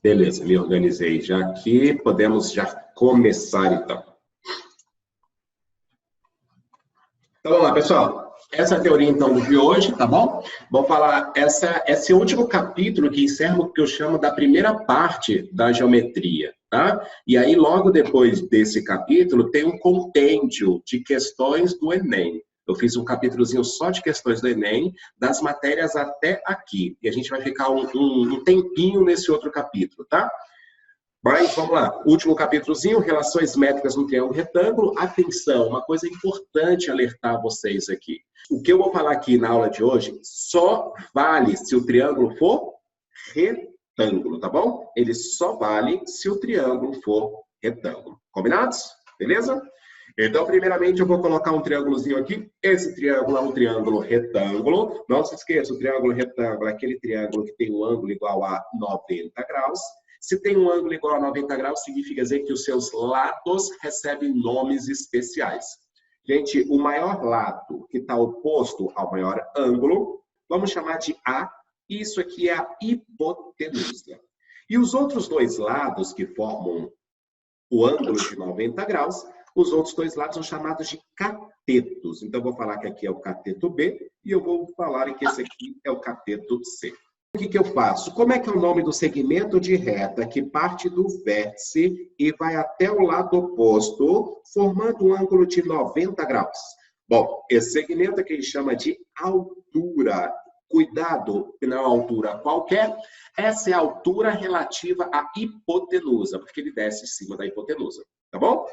Beleza, me organizei já aqui. Podemos já começar, então. Então, vamos lá, pessoal. Essa é a teoria, então, de hoje, tá bom? Vou falar esse último capítulo que encerra o que eu chamo da primeira parte da geometria, tá? E aí, logo depois desse capítulo, tem um compêndio de questões do Enem. Eu fiz um capítulozinho só de questões do Enem, das matérias até aqui. E a gente vai ficar um tempinho nesse outro capítulo, tá? Mas vamos lá, último capítulozinho, relações métricas no triângulo retângulo. Atenção, uma coisa importante alertar vocês aqui. O que eu vou falar aqui na aula de hoje só vale se o triângulo for retângulo, tá bom? Ele só vale se o triângulo for retângulo. Combinados? Beleza? Então, primeiramente, eu vou colocar um triângulozinho aqui. Esse triângulo é um triângulo retângulo. Não se esqueça, o triângulo retângulo é aquele triângulo que tem um ângulo igual a 90 graus. Se tem um ângulo igual a 90 graus, significa dizer que os seus lados recebem nomes especiais. Gente, o maior lado que está oposto ao maior ângulo, vamos chamar de A. Isso aqui é a hipotenusa. E os outros dois lados que formam o ângulo de 90 graus, os outros dois lados são chamados de catetos. Então, eu vou falar que aqui é o cateto B e eu vou falar que esse aqui é o cateto C. O que eu faço? Como é que é o nome do segmento de reta que parte do vértice e vai até o lado oposto, formando um ângulo de 90 graus? Bom, esse segmento aqui a gente chama de altura. Cuidado, não é uma altura qualquer. Essa é a altura relativa à hipotenusa, porque ele desce em cima da hipotenusa, tá bom?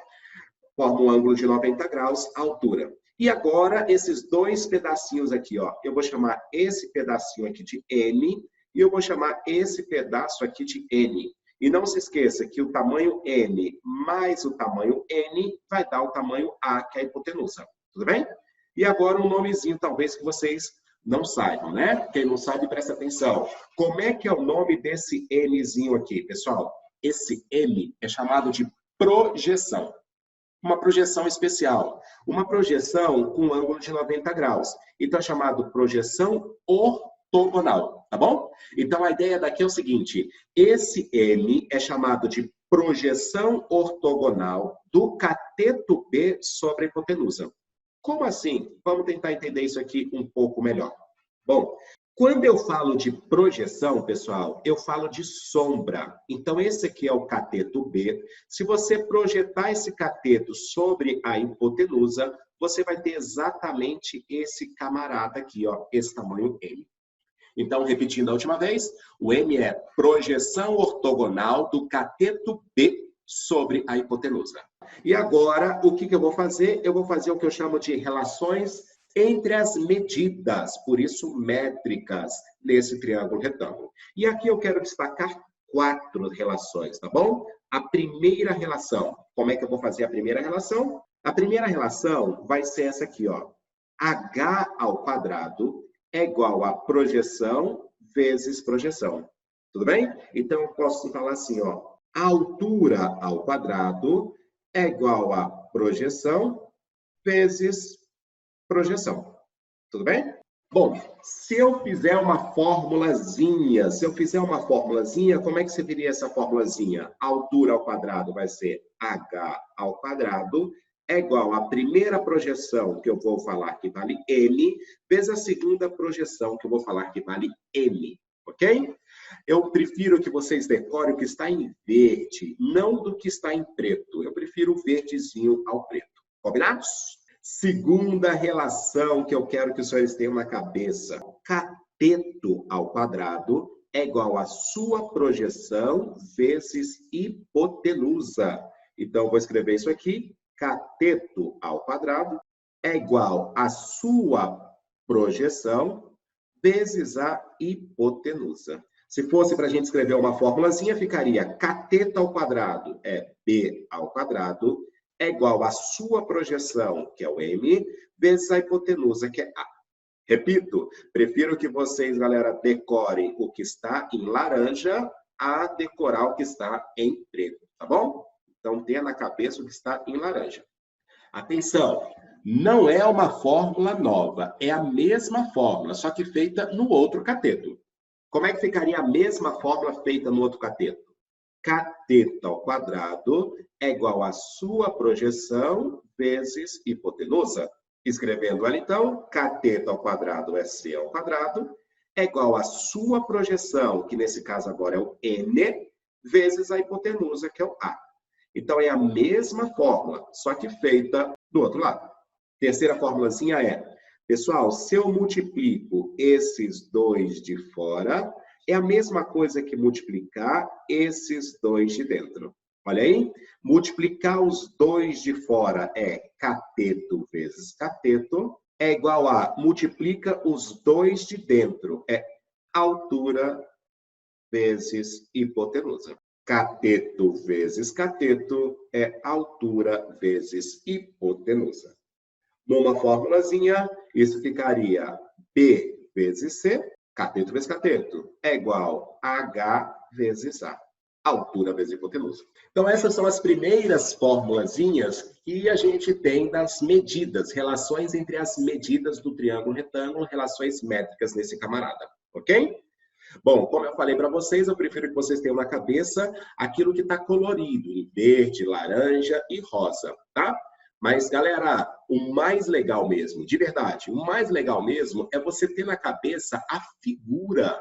Forma um ângulo de 90 graus, altura. E agora, esses dois pedacinhos aqui, ó, eu vou chamar esse pedacinho aqui de N e eu vou chamar esse pedaço aqui de N. E não se esqueça que o tamanho N mais o tamanho N vai dar o tamanho A, que é a hipotenusa. Tudo bem? E agora um nomezinho, talvez, que vocês não saibam, né? Quem não sabe, presta atenção. Como é que é o nome desse Nzinho aqui, pessoal? Esse M é chamado de projeção. Uma projeção especial. Uma projeção com um ângulo de 90 graus. Então, é chamado projeção ortogonal, tá bom? Então, a ideia daqui é o seguinte. Esse M é chamado de projeção ortogonal do cateto B sobre a hipotenusa. Como assim? Vamos tentar entender isso aqui um pouco melhor. Bom, quando eu falo de projeção, pessoal, eu falo de sombra. Então, esse aqui é o cateto B. Se você projetar esse cateto sobre a hipotenusa, você vai ter exatamente esse camarada aqui, ó, esse tamanho M. Então, repetindo a última vez, o M é projeção ortogonal do cateto B sobre a hipotenusa. E agora, o que eu vou fazer? Eu vou fazer o que eu chamo de relações entre as medidas, por isso métricas, nesse triângulo retângulo. E aqui eu quero destacar 4 relações, tá bom? A primeira relação, como é que eu vou fazer a primeira relação? A primeira relação vai ser essa aqui, ó. H ao quadrado é igual a projeção vezes projeção. Tudo bem? Então, eu posso falar assim, ó. A altura ao quadrado é igual a projeção vezes projeção. Tudo bem? Bom, se eu fizer uma formulazinha, como é que você viria essa formulazinha? A altura ao quadrado vai ser H ao quadrado é igual à primeira projeção, que eu vou falar que vale M, vezes a segunda projeção, que eu vou falar que vale M. Ok? Eu prefiro que vocês decorem o que está em verde, não do que está em preto. Eu prefiro o verdezinho ao preto. Combinados? Segunda relação que eu quero que os senhores tenham na cabeça. Cateto ao quadrado é igual a sua projeção vezes hipotenusa. Então, eu vou escrever isso aqui. Cateto ao quadrado é igual a sua projeção vezes a hipotenusa. Se fosse para a gente escrever uma formulazinha, ficaria cateto ao quadrado é B ao quadrado é igual à sua projeção, que é o M, vezes a hipotenusa, que é A. Repito, prefiro que vocês, galera, decorem o que está em laranja a decorar o que está em preto, tá bom? Então, tenha na cabeça o que está em laranja. Atenção, não é uma fórmula nova, é a mesma fórmula, só que feita no outro cateto. Como é que ficaria a mesma fórmula feita no outro cateto? cateto ao quadrado é igual à sua projeção vezes hipotenusa. Escrevendo ela, então, cateto ao quadrado é C ao quadrado, é igual à sua projeção, que nesse caso agora é o N, vezes a hipotenusa, que é o A. Então, é a mesma fórmula, só que feita do outro lado. Terceira formulazinha é, pessoal, se eu multiplico esses dois de fora, é a mesma coisa que multiplicar esses dois de dentro. Olha aí, multiplicar os dois de fora é cateto vezes cateto, é igual a multiplica os dois de dentro, é altura vezes hipotenusa. Cateto vezes cateto é altura vezes hipotenusa. Numa formulazinha, isso ficaria B vezes C, cateto vezes cateto, é igual a H vezes A, altura vezes hipotenusa. Então, essas são as primeiras formulazinhas que a gente tem das medidas, relações entre as medidas do triângulo retângulo, relações métricas nesse camarada, ok? Bom, como eu falei para vocês, eu prefiro que vocês tenham na cabeça aquilo que está colorido, em verde, laranja e rosa, tá? Mas, galera, o mais legal mesmo, de verdade, o mais legal mesmo é você ter na cabeça a figura.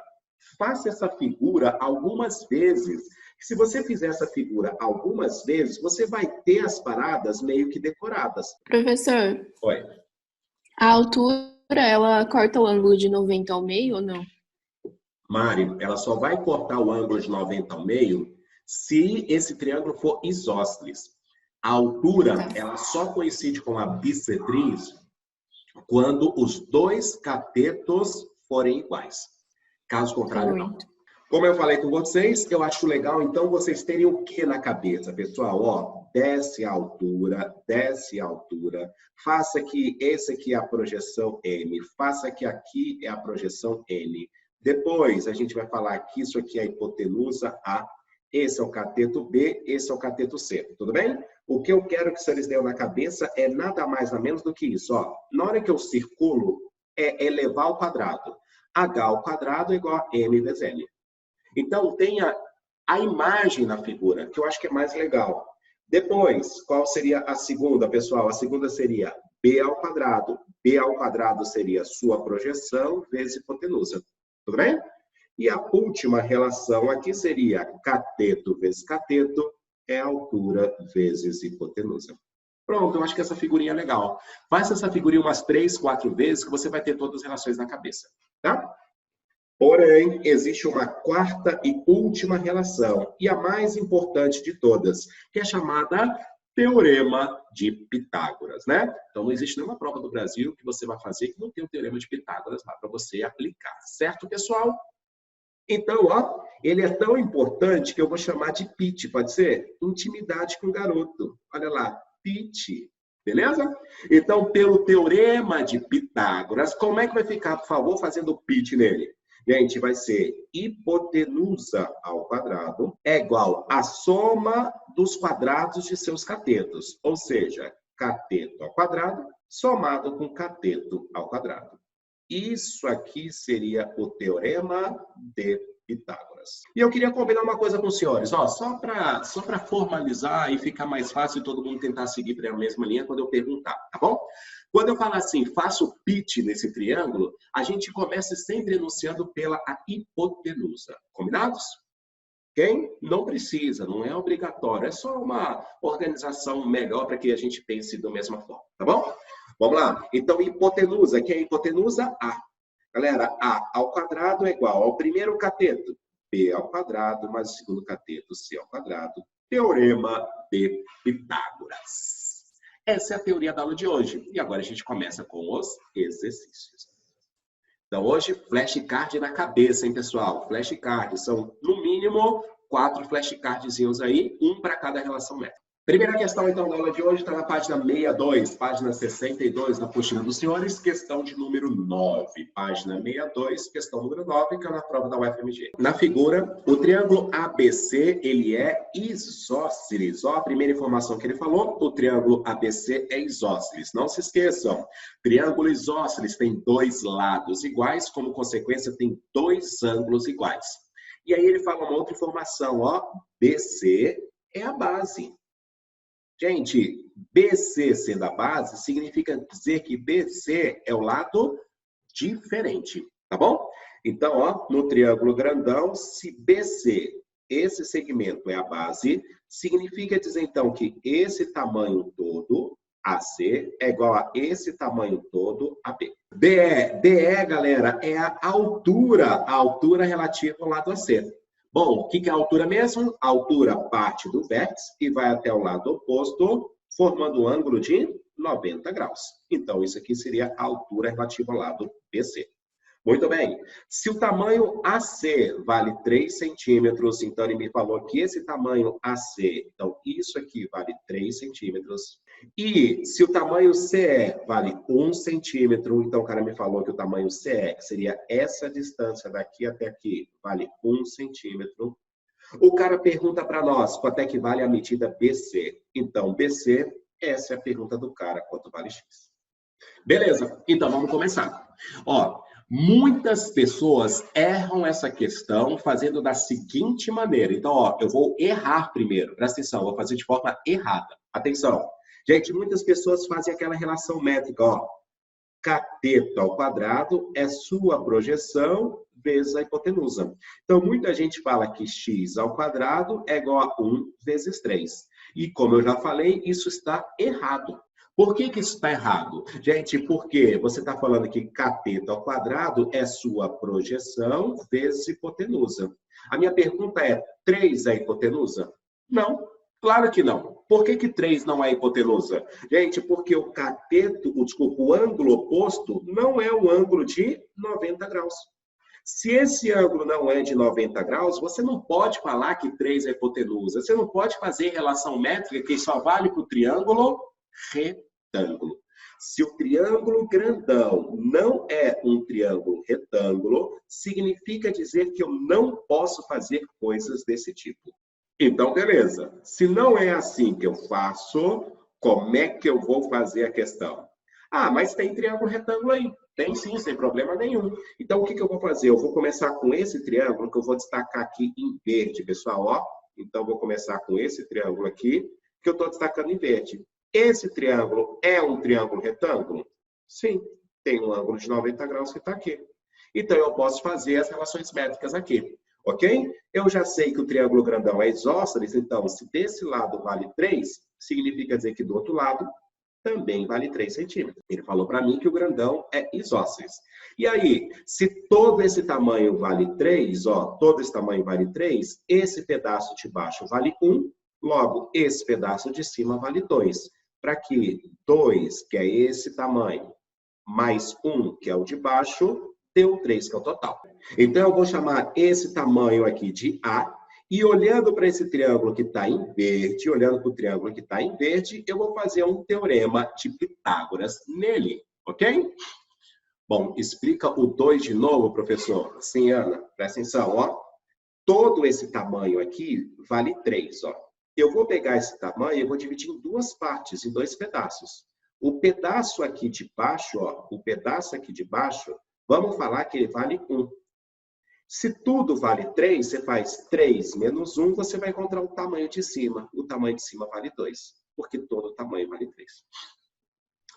Faça essa figura algumas vezes. Se você fizer essa figura algumas vezes, você vai ter as paradas meio que decoradas. Professor, Oi. a altura, ela corta o ângulo de 90 ao meio ou não? Mari, ela só vai cortar o ângulo de 90 ao meio se esse triângulo for isósceles. A altura, ela só coincide com a bissetriz quando os dois catetos forem iguais. Caso contrário, não. Como eu falei com vocês, eu acho legal, então, vocês terem o que na cabeça, pessoal? Ó, desce a altura, faça que esse aqui é a projeção M, faça que aqui é a projeção N. Depois, a gente vai falar que isso aqui é a hipotenusa A, esse é o cateto B, esse é o cateto C, tudo bem? O que eu quero que vocês tenham na cabeça é nada mais nada menos do que isso, ó. Na hora que eu circulo, é elevar ao quadrado. H ao quadrado é igual a M vezes N. Então, tenha a imagem na figura, que eu acho que é mais legal. Depois, qual seria a segunda, pessoal? A segunda seria B ao quadrado. B ao quadrado seria sua projeção vezes hipotenusa. Tudo bem? E a última relação aqui seria cateto vezes cateto é altura vezes hipotenusa. Pronto, eu acho que essa figurinha é legal. Faça essa figurinha umas 3, 4 vezes que você vai ter todas as relações na cabeça, tá? Porém, existe uma quarta e última relação, e a mais importante de todas, que é chamada Teorema de Pitágoras, né? Então, não existe nenhuma prova do Brasil que você vai fazer que não tem o Teorema de Pitágoras lá para você aplicar, certo, pessoal? Então, ó, ele é tão importante que eu vou chamar de PIT, pode ser? Intimidade com o garoto. Olha lá, PIT. Beleza? Então, pelo Teorema de Pitágoras, como é que vai ficar, por favor, fazendo o PIT nele? Gente, vai ser hipotenusa ao quadrado é igual à soma dos quadrados de seus catetos. Ou seja, cateto ao quadrado somado com cateto ao quadrado. Isso aqui seria o Teorema de Pitágoras. E eu queria combinar uma coisa com os senhores, ó, só para formalizar e ficar mais fácil todo mundo tentar seguir pela mesma linha quando eu perguntar, tá bom? Quando eu falar assim, faço o pitch nesse triângulo, a gente começa sempre enunciando pela hipotenusa. Combinados? Quem? Não precisa, não é obrigatório, é só uma organização melhor para que a gente pense da mesma forma, tá bom? Vamos lá. Então, hipotenusa. Quem é hipotenusa? A. Galera, A ao quadrado é igual ao primeiro cateto, B ao quadrado, mais o segundo cateto, C ao quadrado. Teorema de Pitágoras. Essa é a teoria da aula de hoje. E agora a gente começa com os exercícios. Então, hoje, flashcard na cabeça, hein, pessoal? Flashcard. São, no mínimo, 4 flashcardzinhos aí, um para cada relação métrica. Primeira questão, então, da aula de hoje está na página 62, página 62 da apostila dos senhores, questão de número 9. Página 62, questão número 9, que é na prova da UFMG. Na figura, o triângulo ABC, ele é isósceles. Ó, a primeira informação que ele falou, o triângulo ABC é isósceles. Não se esqueçam, triângulo isósceles tem 2 lados iguais, como consequência tem 2 ângulos iguais. E aí ele fala uma outra informação, ó, BC é a base. Gente, BC sendo a base, significa dizer que BC é o lado diferente, tá bom? Então, ó, no triângulo grandão, se BC, esse segmento é a base, significa dizer então que esse tamanho todo, AC, é igual a esse tamanho todo, AB. DE, galera, é a altura relativa ao lado AC. Bom, o que é a altura mesmo? A altura parte do vértice e vai até o lado oposto, formando um ângulo de 90 graus. Então, isso aqui seria a altura relativa ao lado BC. Muito bem. Se o tamanho AC vale 3 centímetros, então ele me falou que esse tamanho AC, então isso aqui vale 3 centímetros. E se o tamanho CE vale 1 centímetro, então o cara me falou que o tamanho CE, que seria essa distância daqui até aqui, vale 1 centímetro. O cara pergunta para nós quanto é que vale a medida BC. Então, BC, essa é a pergunta do cara, quanto vale X. Beleza, então vamos começar. Ó, muitas pessoas erram essa questão fazendo da seguinte maneira. Então, ó, eu vou errar primeiro. Presta atenção, vou fazer de forma errada. Atenção. Gente, muitas pessoas fazem aquela relação métrica, ó. Cateto ao quadrado é sua projeção vezes a hipotenusa. Então, muita gente fala que x ao quadrado é igual a 1 vezes 3. E como eu já falei, isso está errado. Por que isso está errado? Gente, porque você está falando que cateto ao quadrado é sua projeção vezes hipotenusa. A minha pergunta é, 3 é hipotenusa? Não, claro que não. Por que 3 não é hipotenusa? Gente, porque o cateto, o ângulo oposto não é o ângulo de 90 graus. Se esse ângulo não é de 90 graus, você não pode falar que 3 é hipotenusa. Você não pode fazer relação métrica que só vale para o triângulo retângulo. Se o triângulo grandão não é um triângulo retângulo, significa dizer que eu não posso fazer coisas desse tipo. Então, beleza. Se não é assim que eu faço, como é que eu vou fazer a questão? Ah, mas tem triângulo retângulo aí. Tem sim, sem problema nenhum. Então, o que eu vou fazer? Eu vou começar com esse triângulo, que eu vou destacar aqui em verde, pessoal. Ó. Então, eu vou começar com esse triângulo aqui, que eu estou destacando em verde. Esse triângulo é um triângulo retângulo? Sim, tem um ângulo de 90 graus que está aqui. Então, eu posso fazer as relações métricas aqui, ok? Eu já sei que o triângulo grandão é isósceles, então, se desse lado vale 3, significa dizer que do outro lado também vale 3 centímetros. Ele falou para mim que o grandão é isósceles. E aí, se todo esse tamanho vale 3, ó, todo esse tamanho vale 3, esse pedaço de baixo vale 1, logo, esse pedaço de cima vale 2. Para que 2, que é esse tamanho, mais 1, que é o de baixo, deu 3, que é o total. Então, eu vou chamar esse tamanho aqui de A, e olhando para esse triângulo que está em verde, olhando para o triângulo que está em verde, eu vou fazer um teorema de Pitágoras nele, ok? Bom, explica o 2 de novo, professor. Sim, Ana, presta atenção, ó. Todo esse tamanho aqui vale 3, ó. Eu vou pegar esse tamanho e vou dividir em duas partes, em 2 pedaços. O pedaço aqui de baixo, ó, o pedaço aqui de baixo, vamos falar que ele vale 1. Se tudo vale 3, você faz 3 menos 1, você vai encontrar o tamanho de cima. O tamanho de cima vale 2, porque todo tamanho vale 3.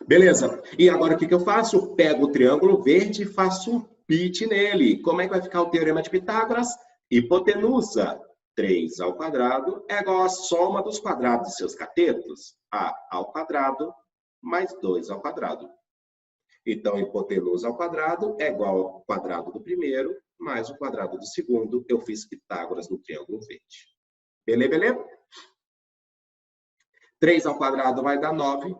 Beleza. E agora o que eu faço? Pego o triângulo verde e faço um pit nele. Como é que vai ficar o teorema de Pitágoras? Hipotenusa. 3 ao quadrado é igual à soma dos quadrados de seus catetos. A ao quadrado mais 2 ao quadrado. Então, hipotenusa ao quadrado é igual ao quadrado do primeiro mais o quadrado do segundo. Eu fiz Pitágoras no triângulo verde. Beleza? 3 ao quadrado vai dar 9.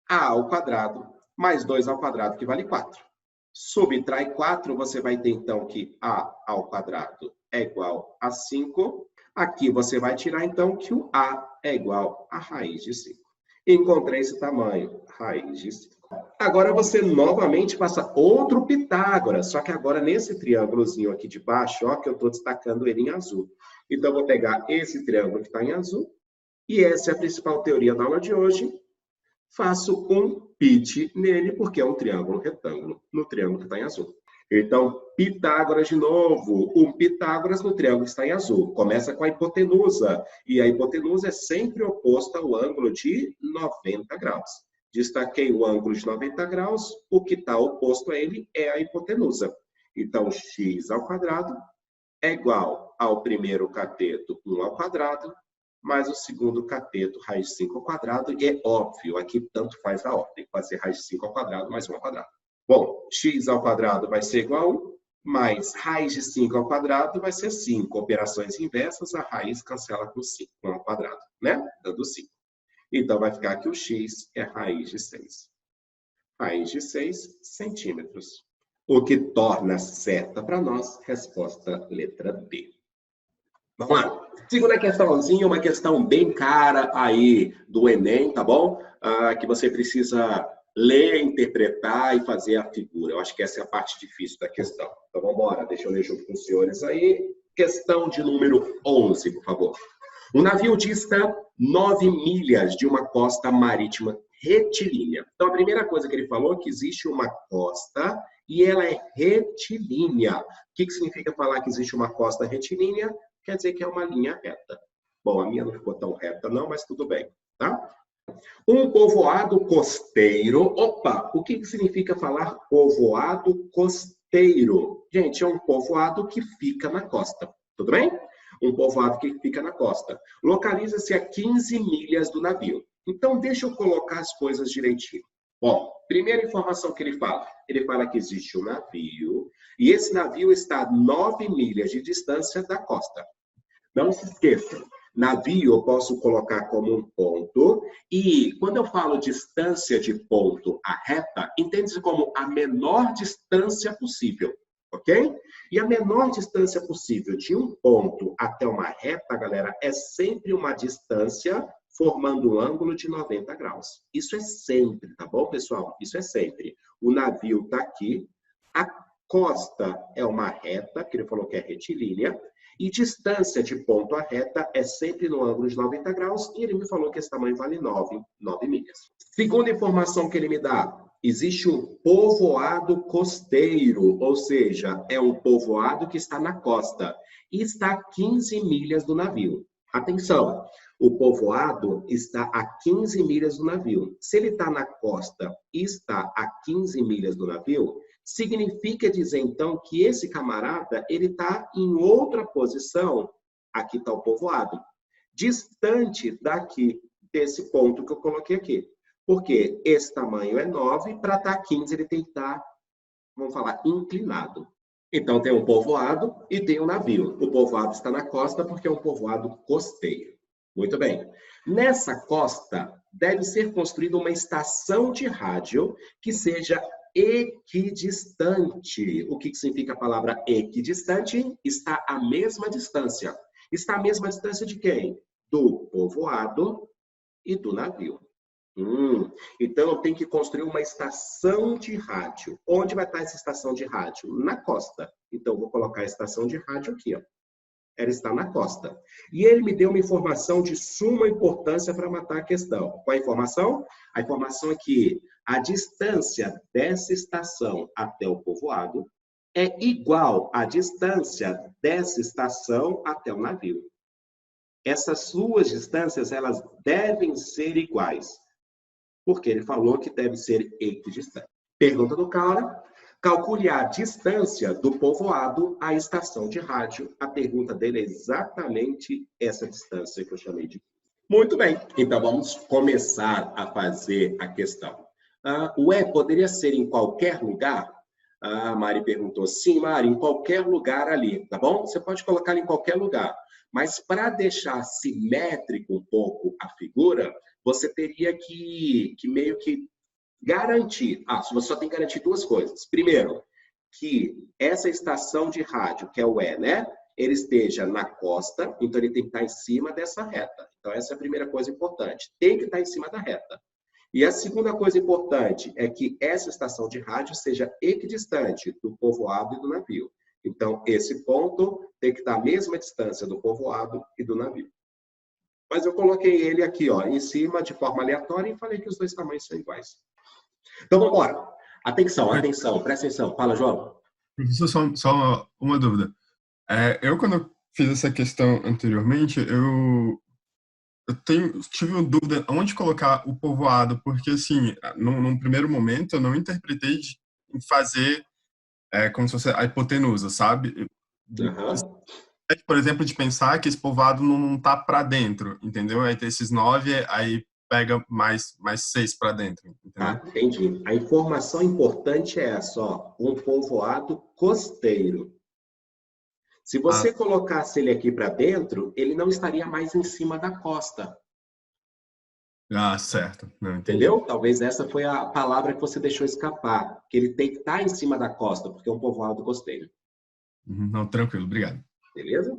A ao quadrado mais 2 ao quadrado, que vale 4. Subtrai 4, você vai ter, então, que A ao quadrado é igual a 5. Aqui você vai tirar, então, que o A é igual a raiz de 5. Encontrei esse tamanho, raiz de 5. Agora você novamente passa outro Pitágoras, só que agora nesse triângulozinho aqui de baixo, ó, que eu estou destacando ele em azul. Então, eu vou pegar esse triângulo que está em azul, e essa é a principal teoria da aula de hoje. Faço um pit nele, porque é um triângulo retângulo, no triângulo que está em azul. Então, Pitágoras de novo. O Pitágoras no triângulo está em azul. Começa com a hipotenusa. E a hipotenusa é sempre oposta ao ângulo de 90 graus. Destaquei o ângulo de 90 graus. O que está oposto a ele é a hipotenusa. Então, x ao quadrado é igual ao primeiro cateto 1 ao quadrado, mais o segundo cateto raiz de 5 ao quadrado. E é óbvio, aqui tanto faz a ordem. Pode ser raiz de 5 ao quadrado mais 1 ao quadrado. Bom, x ao quadrado vai ser igual a 1, mais raiz de 5 ao quadrado vai ser 5. Operações inversas, a raiz cancela com 5 ao quadrado, né? Dando 5. Então, vai ficar que o x é raiz de 6. Raiz de 6 centímetros. O que torna certa para nós, resposta letra D. Vamos lá. Segunda questãozinha, uma questão bem cara aí do Enem, tá bom? Que você precisa ler, interpretar e fazer a figura. Eu acho que essa é a parte difícil da questão. Então, vamos embora. Deixa eu ler junto com os senhores aí. Questão de número 11, por favor. Um navio dista 9 milhas de uma costa marítima retilínea. Então, a primeira coisa que ele falou é que existe uma costa e ela é retilínea. O que significa falar que existe uma costa retilínea? Quer dizer que é uma linha reta. Bom, a minha não ficou tão reta não, mas tudo bem, tá? Um povoado costeiro. Opa, o que significa falar povoado costeiro? Gente, é um povoado que fica na costa, tudo bem? Um povoado que fica na costa. Localiza-se a 15 milhas do navio. Então, deixa eu colocar as coisas direitinho. Bom, primeira informação que ele fala que existe um navio, e esse navio está a 9 milhas de distância da costa. Não se esqueçam, navio eu posso colocar como um ponto, e quando eu falo distância de ponto a reta, entende-se como a menor distância possível, ok? E a menor distância possível de um ponto até uma reta, galera, é sempre uma distância formando um ângulo de 90 graus. Isso é sempre, tá bom, pessoal? Isso é sempre. O navio está aqui, a costa é uma reta, que ele falou que é retilínea, e distância de ponto a reta é sempre no ângulo de 90 graus, e ele me falou que esse tamanho vale 9 milhas. Segunda informação que ele me dá, existe um povoado costeiro, ou seja, é um povoado que está na costa, e está a 15 milhas do navio. Atenção, o povoado está a 15 milhas do navio. Se ele está na costa e está a 15 milhas do navio, significa dizer, então, que esse camarada, ele está em outra posição, aqui está o povoado, distante daqui, desse ponto que eu coloquei aqui. Porque esse tamanho é 9, para estar 15 ele tem que estar, vamos falar, inclinado. Então, tem um povoado e tem um navio. O povoado está na costa porque é um povoado costeiro. Muito bem. Nessa costa, deve ser construída uma estação de rádio que seja equidistante. O que significa a palavra equidistante? Está à mesma distância. Está à mesma distância de quem? Do povoado e do navio. Então, eu tenho que construir uma estação de rádio. Onde vai estar essa estação de rádio? Na costa. Então, eu vou colocar a estação de rádio aqui, ó. Ela está na costa. E ele me deu uma informação de suma importância para matar a questão. Qual é a informação? A informação é que a distância dessa estação até o povoado é igual à distância dessa estação até o navio. Essas duas distâncias, elas devem ser iguais. Porque ele falou que deve ser equidistante. Pergunta do cara. Calcule a distância do povoado à estação de rádio. A pergunta dele é exatamente essa distância que eu chamei de... Muito bem. Então, vamos começar a fazer a questão. Poderia ser em qualquer lugar? A Mari perguntou. Sim, Mari, em qualquer lugar ali, tá bom? Você pode colocar em qualquer lugar. Mas para deixar simétrico um pouco a figura, você teria que meio que garantir. Você só tem que garantir duas coisas. Primeiro, que essa estação de rádio, que é o né? Ele esteja na costa, então ele tem que estar em cima dessa reta. Então, essa é a primeira coisa importante. Tem que estar em cima da reta. E a segunda coisa importante é que essa estação de rádio seja equidistante do povoado e do navio. Então, esse ponto tem que estar à mesma distância do povoado e do navio. Mas eu coloquei ele aqui, ó, em cima, de forma aleatória, e falei que os dois tamanhos são iguais. Então, vamos embora. Atenção, presta atenção. Fala, João. Professor, só uma dúvida. Eu, quando eu fiz essa questão anteriormente, tive uma dúvida onde colocar o povoado, porque, assim, num primeiro momento, eu não interpretei em fazer como se fosse a hipotenusa, sabe? Aham. Por exemplo, de pensar que esse povoado não tá para dentro, entendeu? Aí tem esses 9, aí pega mais 6 para dentro, entendeu? Tá, entendi. A informação importante é essa, ó, um povoado costeiro. Se Ah, você colocasse ele aqui para dentro, ele não estaria mais em cima da costa, certo. Não, entendi. entendeu? Talvez essa foi a palavra que você deixou escapar, que ele tem que estar em cima da costa, porque é um povoado costeiro, Não, tranquilo, obrigado. beleza?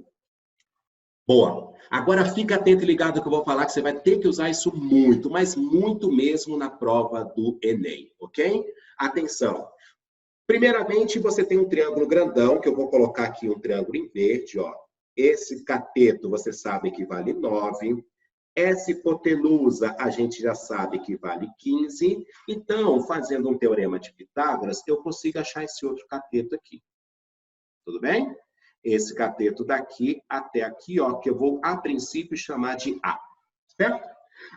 Boa. Agora fica atento e ligado que eu vou falar que você vai ter que usar isso muito, mas muito mesmo na prova do Enem, ok? Atenção. Primeiramente, você tem um triângulo grandão, que eu vou colocar aqui um triângulo em verde, ó. Esse cateto, você sabe que vale 9. Essa hipotenusa, a gente já sabe que vale 15. Então, fazendo um teorema de Pitágoras, eu consigo achar esse outro cateto aqui. Tudo bem? Esse cateto daqui até aqui, ó, que eu vou, a princípio, chamar de A. Certo?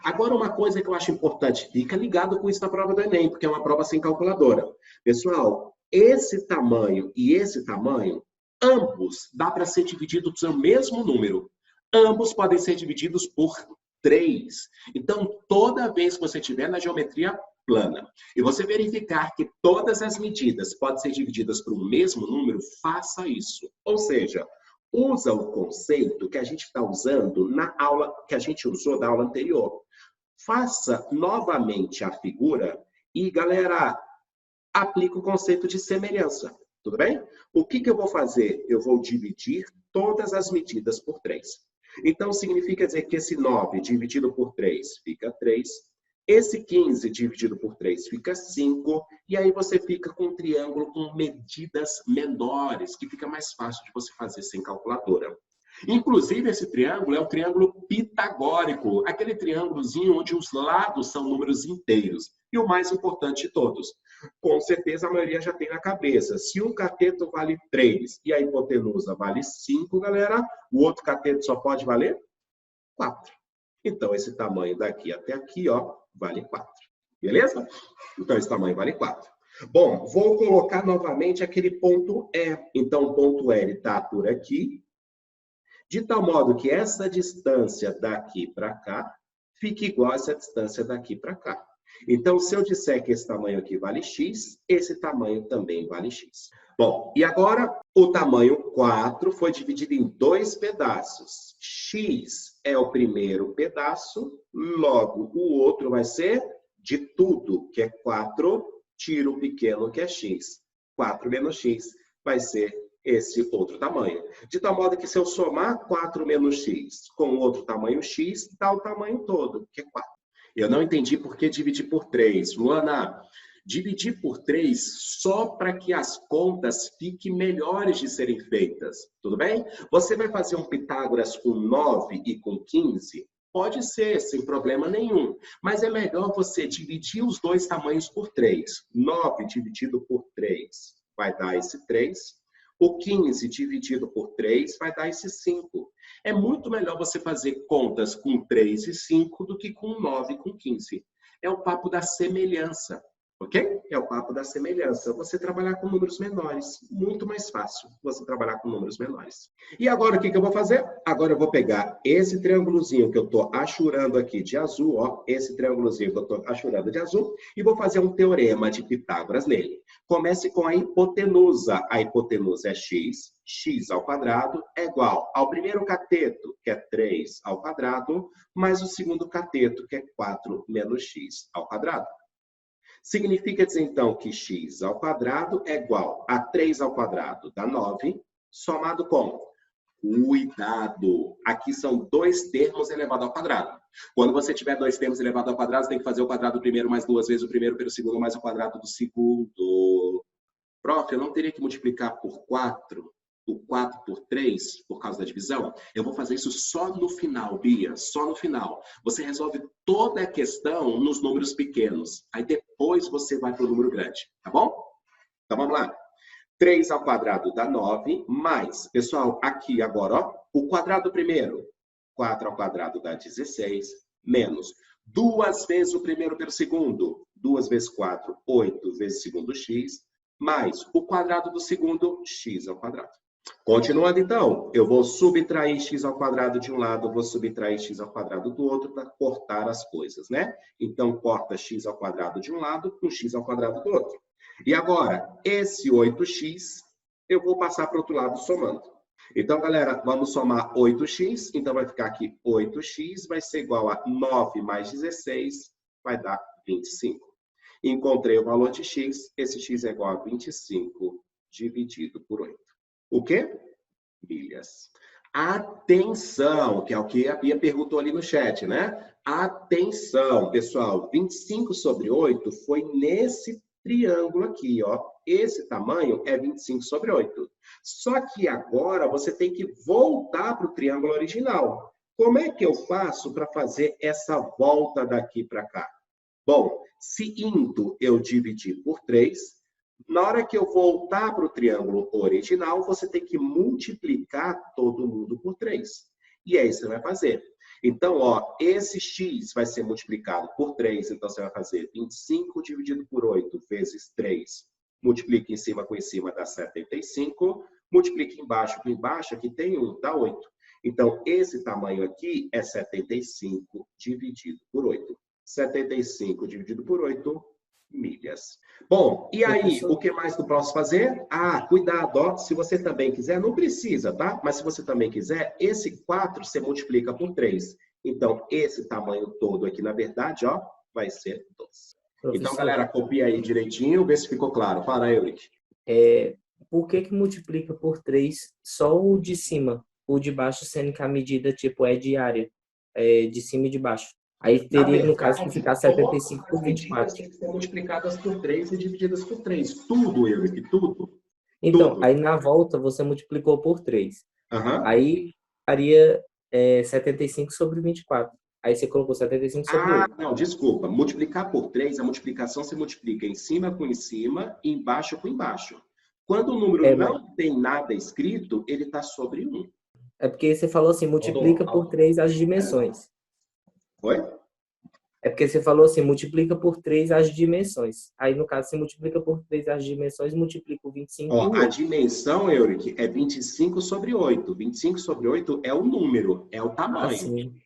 Agora, uma coisa que eu acho importante, fica ligado com isso na prova do Enem, porque é uma prova sem calculadora. Pessoal, esse tamanho e esse tamanho, ambos dá para ser divididos pelo mesmo número. Ambos podem ser divididos por 3. Então, toda vez que você tiver na geometria plana e você verificar que todas as medidas podem ser divididas por um mesmo número, faça isso. Ou seja, usa o conceito que a gente está usando na aula que a gente usou da aula anterior. Faça novamente a figura e, galera, aplica o conceito de semelhança. Tudo bem? O que eu vou fazer? Eu vou dividir todas as medidas por 3. Então, significa dizer que esse 9 dividido por 3 fica 3. Esse 15 dividido por 3 fica 5. E aí você fica com um triângulo com medidas menores, que fica mais fácil de você fazer sem calculadora. Inclusive, esse triângulo é o triângulo pitagórico, aquele triângulozinho onde os lados são números inteiros. E o mais importante de todos, com certeza a maioria já tem na cabeça. Se um cateto vale 3 e a hipotenusa vale 5, galera, o outro cateto só pode valer 4. Então, esse tamanho daqui até aqui, ó, vale 4. Beleza? Então, esse tamanho vale 4. Bom, vou colocar novamente aquele ponto E. Então, o ponto E está por aqui, de tal modo que essa distância daqui para cá fique igual a essa distância daqui para cá. Então, se eu disser que esse tamanho aqui vale x, esse tamanho também vale x. Bom, e agora o tamanho 4 foi dividido em 2 pedaços. X é o primeiro pedaço, logo o outro vai ser de tudo, que é 4, tira o pequeno, que é x. 4 menos x vai ser esse outro tamanho. De tal modo que se eu somar 4 menos x com outro tamanho x, dá o tamanho todo, que é 4. Eu não entendi por que dividir por 3. Luana, dividir por 3 só para que as contas fiquem melhores de serem feitas. Tudo bem? Você vai fazer um Pitágoras com 9 e com 15? Pode ser, sem problema nenhum. Mas é melhor você dividir os dois tamanhos por 3. 9 dividido por 3 vai dar esse 3. O 15 dividido por 3 vai dar esse 5. É muito melhor você fazer contas com 3 e 5 do que com 9 e com 15. É o papo da semelhança, ok? É o papo da semelhança. Você trabalhar com números menores. Muito mais fácil você trabalhar com números menores. E agora o que eu vou fazer? Agora eu vou pegar esse triângulozinho que eu estou achurando aqui de azul, ó, esse triângulozinho que eu estou achurando de azul, e vou fazer um teorema de Pitágoras nele. Comece com a hipotenusa. A hipotenusa é x. X ao quadrado é igual ao primeiro cateto, que é 3 ao quadrado, mais o segundo cateto, que é 4 menos x ao quadrado. Significa dizer, então, que x ao quadrado é igual a 3 ao quadrado dá 9, somado com, cuidado, aqui são 2 termos elevado ao quadrado. Quando você tiver 2 termos elevado ao quadrado, você tem que fazer o quadrado do primeiro mais 2 vezes o primeiro pelo segundo mais o quadrado do segundo. Prof, eu não teria que multiplicar por 4, o 4 por 3, por causa da divisão? Eu vou fazer isso só no final, Bia, só no final. Você resolve toda a questão nos números pequenos. Aí depois você vai para o número grande, tá bom? Então vamos lá. 3 ao quadrado dá 9, mais, pessoal, aqui agora, ó, o quadrado primeiro, 4 ao quadrado dá 16, menos 2 vezes o primeiro pelo segundo, 2 vezes 4, 8 vezes segundo x, mais o quadrado do segundo, x ao quadrado. Continuando, então, eu vou subtrair x ao quadrado de um lado, vou subtrair x ao quadrado do outro para cortar as coisas, né? Então, corta x ao quadrado de um lado com x ao quadrado do outro. E agora, esse 8x, eu vou passar para o outro lado somando. Então, galera, vamos somar 8x. Então, vai ficar aqui 8x vai ser igual a 9 mais 16, vai dar 25. Encontrei o valor de x. Esse x é igual a 25 dividido por 8. O quê? Milhas. Atenção, que é o que a Bia perguntou ali no chat, né? Atenção, pessoal. 25 sobre 8 foi nesse triângulo aqui, ó. Esse tamanho é 25 sobre 8. Só que agora você tem que voltar para o triângulo original. Como é que eu faço para fazer essa volta daqui para cá? Bom, se indo eu dividir por 3, na hora que eu voltar para o triângulo original, você tem que multiplicar todo mundo por 3. E aí você vai fazer. Então, ó, esse x vai ser multiplicado por 3, então você vai fazer 25 dividido por 8 vezes 3. Multiplica em cima com em cima dá 75. Multiplica embaixo com embaixo, aqui tem 1, dá 8. Então, esse tamanho aqui é 75 dividido por 8. 75 dividido por 8 milhas. Bom, e aí, o que mais que eu posso fazer? Ah, cuidado, ó, se você também quiser, não precisa, tá? Mas se você também quiser, esse 4 você multiplica por 3. Então, esse tamanho todo aqui, na verdade, ó, vai ser 12. Professor, Então, galera, copia aí direitinho, vê se ficou claro. Fala, Euric. por que multiplica por 3 só o de cima? O de baixo sendo que a medida, tipo, é diária. De cima e de baixo. Aí teria, no caso, que ficar 75 por 24. Tem que ser multiplicadas por 3 e divididas por 3. Tudo, Euric, tudo. Então, Tudo. aí na volta você multiplicou por 3. Uhum. Aí faria 75 sobre 24. Aí você colocou 75 sobre 8. Não, desculpa. Multiplicar por 3, a multiplicação se multiplica em cima com em cima e embaixo com embaixo. Quando o número não tem nada escrito, ele está sobre 1. É porque você falou assim, multiplica por 3 as dimensões. Oi? É porque você falou assim, multiplica por 3 as dimensões. Aí, no caso, você multiplica por 3 as dimensões, multiplica o 25 Ó, por a 8. dimensão, Euric, é 25 sobre 8. 25 sobre 8 é o número, é o tamanho. Assim,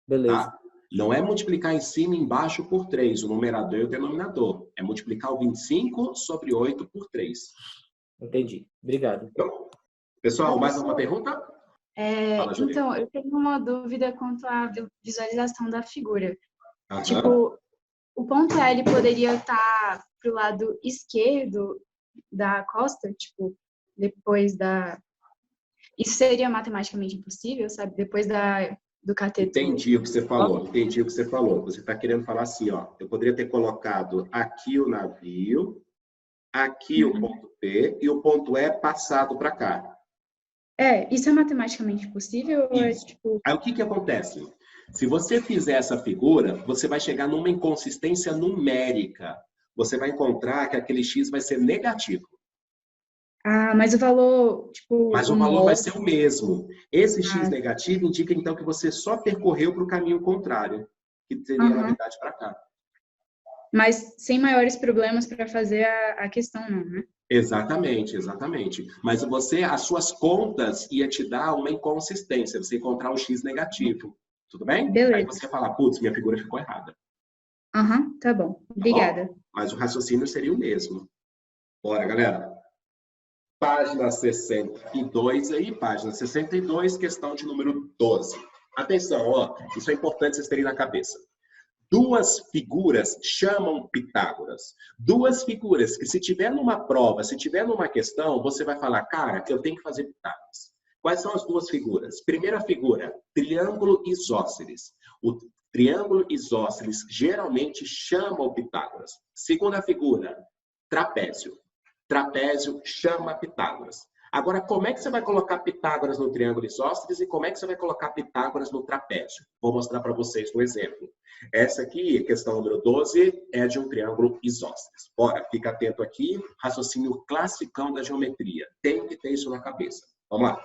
beleza. Tá? Não é multiplicar em cima e embaixo por 3, o numerador e o denominador. É multiplicar o 25 sobre 8 por 3. Entendi. Obrigado. Então, pessoal, mais alguma pergunta? Fala, Juliana. Então, eu tenho uma dúvida quanto à visualização da figura. Aham. Tipo, o ponto L poderia estar para o lado esquerdo da costa, tipo, depois da... Isso seria matematicamente impossível, sabe? Depois do cateto. Entendi o que você falou, entendi o que você falou. Você está querendo falar assim, ó, eu poderia ter colocado aqui o navio, aqui o ponto P e o ponto E passado para cá. Isso é matematicamente possível? Ou é, Isso. tipo... Aí o que acontece? Se você fizer essa figura, você vai chegar numa inconsistência numérica. Você vai encontrar que aquele x vai ser negativo. mas o valor, tipo... Mas o valor vai ser o mesmo. Esse x negativo indica, então, que você só percorreu para o caminho contrário, que seria, na verdade, para cá. Mas sem maiores problemas para fazer a questão, não, né? Exatamente, exatamente. Mas as suas contas ia te dar uma inconsistência, você encontrar um x negativo. Tudo bem? Beleza. Aí você fala, putz, minha figura ficou errada. Tá bom. Obrigada. Tá bom? Mas o raciocínio seria o mesmo. Bora, galera. Página 62 aí, página 62, questão de número 12. Atenção, ó, isso é importante vocês terem na cabeça. Duas figuras chamam Pitágoras. Duas figuras que se tiver numa prova, se tiver numa questão, você vai falar, cara, eu tenho que fazer Pitágoras. Quais são as duas figuras? Primeira figura, triângulo isósceles. O triângulo isósceles geralmente chama o Pitágoras. Segunda figura, trapézio. Trapézio chama Pitágoras. Agora, como é que você vai colocar Pitágoras no triângulo isósceles e como é que você vai colocar Pitágoras no trapézio? Vou mostrar para vocês no exemplo. Essa aqui, questão número 12, é de um triângulo isósceles. Bora, fica atento aqui, raciocínio classicão da geometria. Tem que ter isso na cabeça. Vamos lá.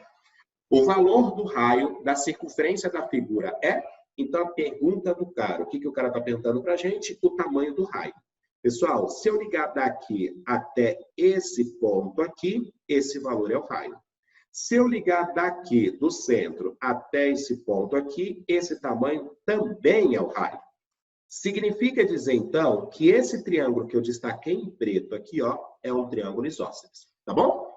O valor do raio da circunferência da figura é? Então, a pergunta do cara, o que o cara está perguntando para a gente? O tamanho do raio. Pessoal, se eu ligar daqui até esse ponto aqui, esse valor é o raio. Se eu ligar daqui do centro até esse ponto aqui, esse tamanho também é o raio. Significa dizer, então, que esse triângulo que eu destaquei em preto aqui, ó, é um triângulo isósceles. Tá bom?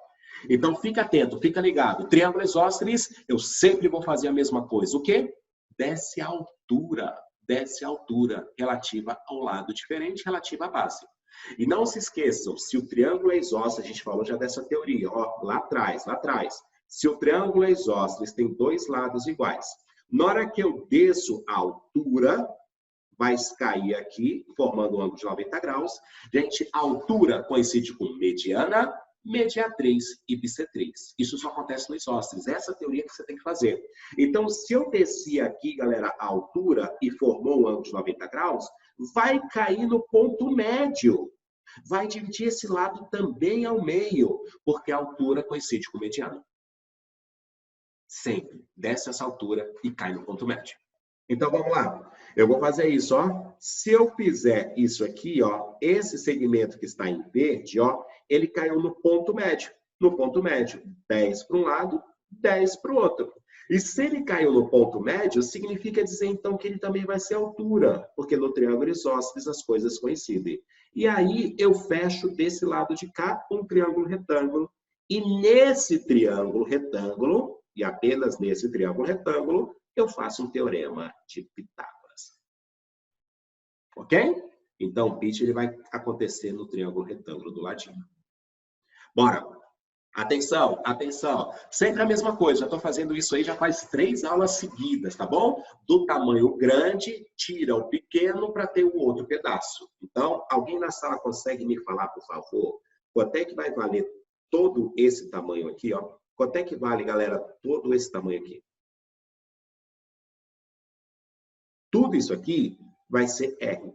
Então, fica atento, fica ligado. Triângulo isósceles, eu sempre vou fazer a mesma coisa. O quê? Desce a altura. Desce a altura relativa ao lado diferente, relativa à base. E não se esqueçam, se o triângulo é isósceles, a gente falou já dessa teoria, ó, lá atrás. Se o triângulo é isósceles, tem dois lados iguais. Na hora que eu desço a altura, vai cair aqui, formando um ângulo de 90 graus. Gente, a altura coincide com mediana, mediatriz e bissetriz. Isso só acontece no isósceles. Essa é a teoria que você tem que fazer. Então, se eu desci aqui, galera, a altura e formou um ângulo de 90 graus, vai cair no ponto médio. Vai dividir esse lado também ao meio, porque a altura coincide com mediana. Sempre desce essa altura e cai no ponto médio. Então, vamos lá. Eu vou fazer isso, ó. Se eu fizer isso aqui, ó, esse segmento que está em verde, ó, ele caiu no ponto médio. No ponto médio, 10 para um lado, 10 para o outro. E se ele caiu no ponto médio, significa dizer, então, que ele também vai ser altura, porque no triângulo isósceles as coisas coincidem. E aí, eu fecho desse lado de cá um triângulo retângulo. E nesse triângulo retângulo, e apenas nesse triângulo retângulo, eu faço um teorema de Pitágoras. Ok? Então, o pitch ele vai acontecer no triângulo retângulo do ladinho. Bora! Atenção, atenção. Sempre a mesma coisa. Já estou fazendo isso aí já faz 3 aulas seguidas, tá bom? Do tamanho grande, tira o pequeno para ter o outro pedaço. Então, alguém na sala consegue me falar, por favor, quanto é que vai valer todo esse tamanho aqui, ó? Quanto é que vale, galera, todo esse tamanho aqui? Tudo isso aqui vai ser R.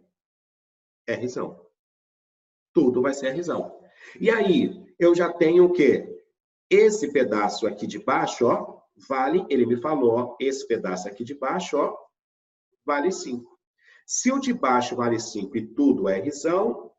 Rzão. Tudo vai ser Rzão. E aí, eu já tenho o quê? Esse pedaço aqui de baixo, ó, vale, ele me falou, ó, esse pedaço aqui de baixo, ó, vale 5. Se o de baixo vale 5 e tudo é Rzão,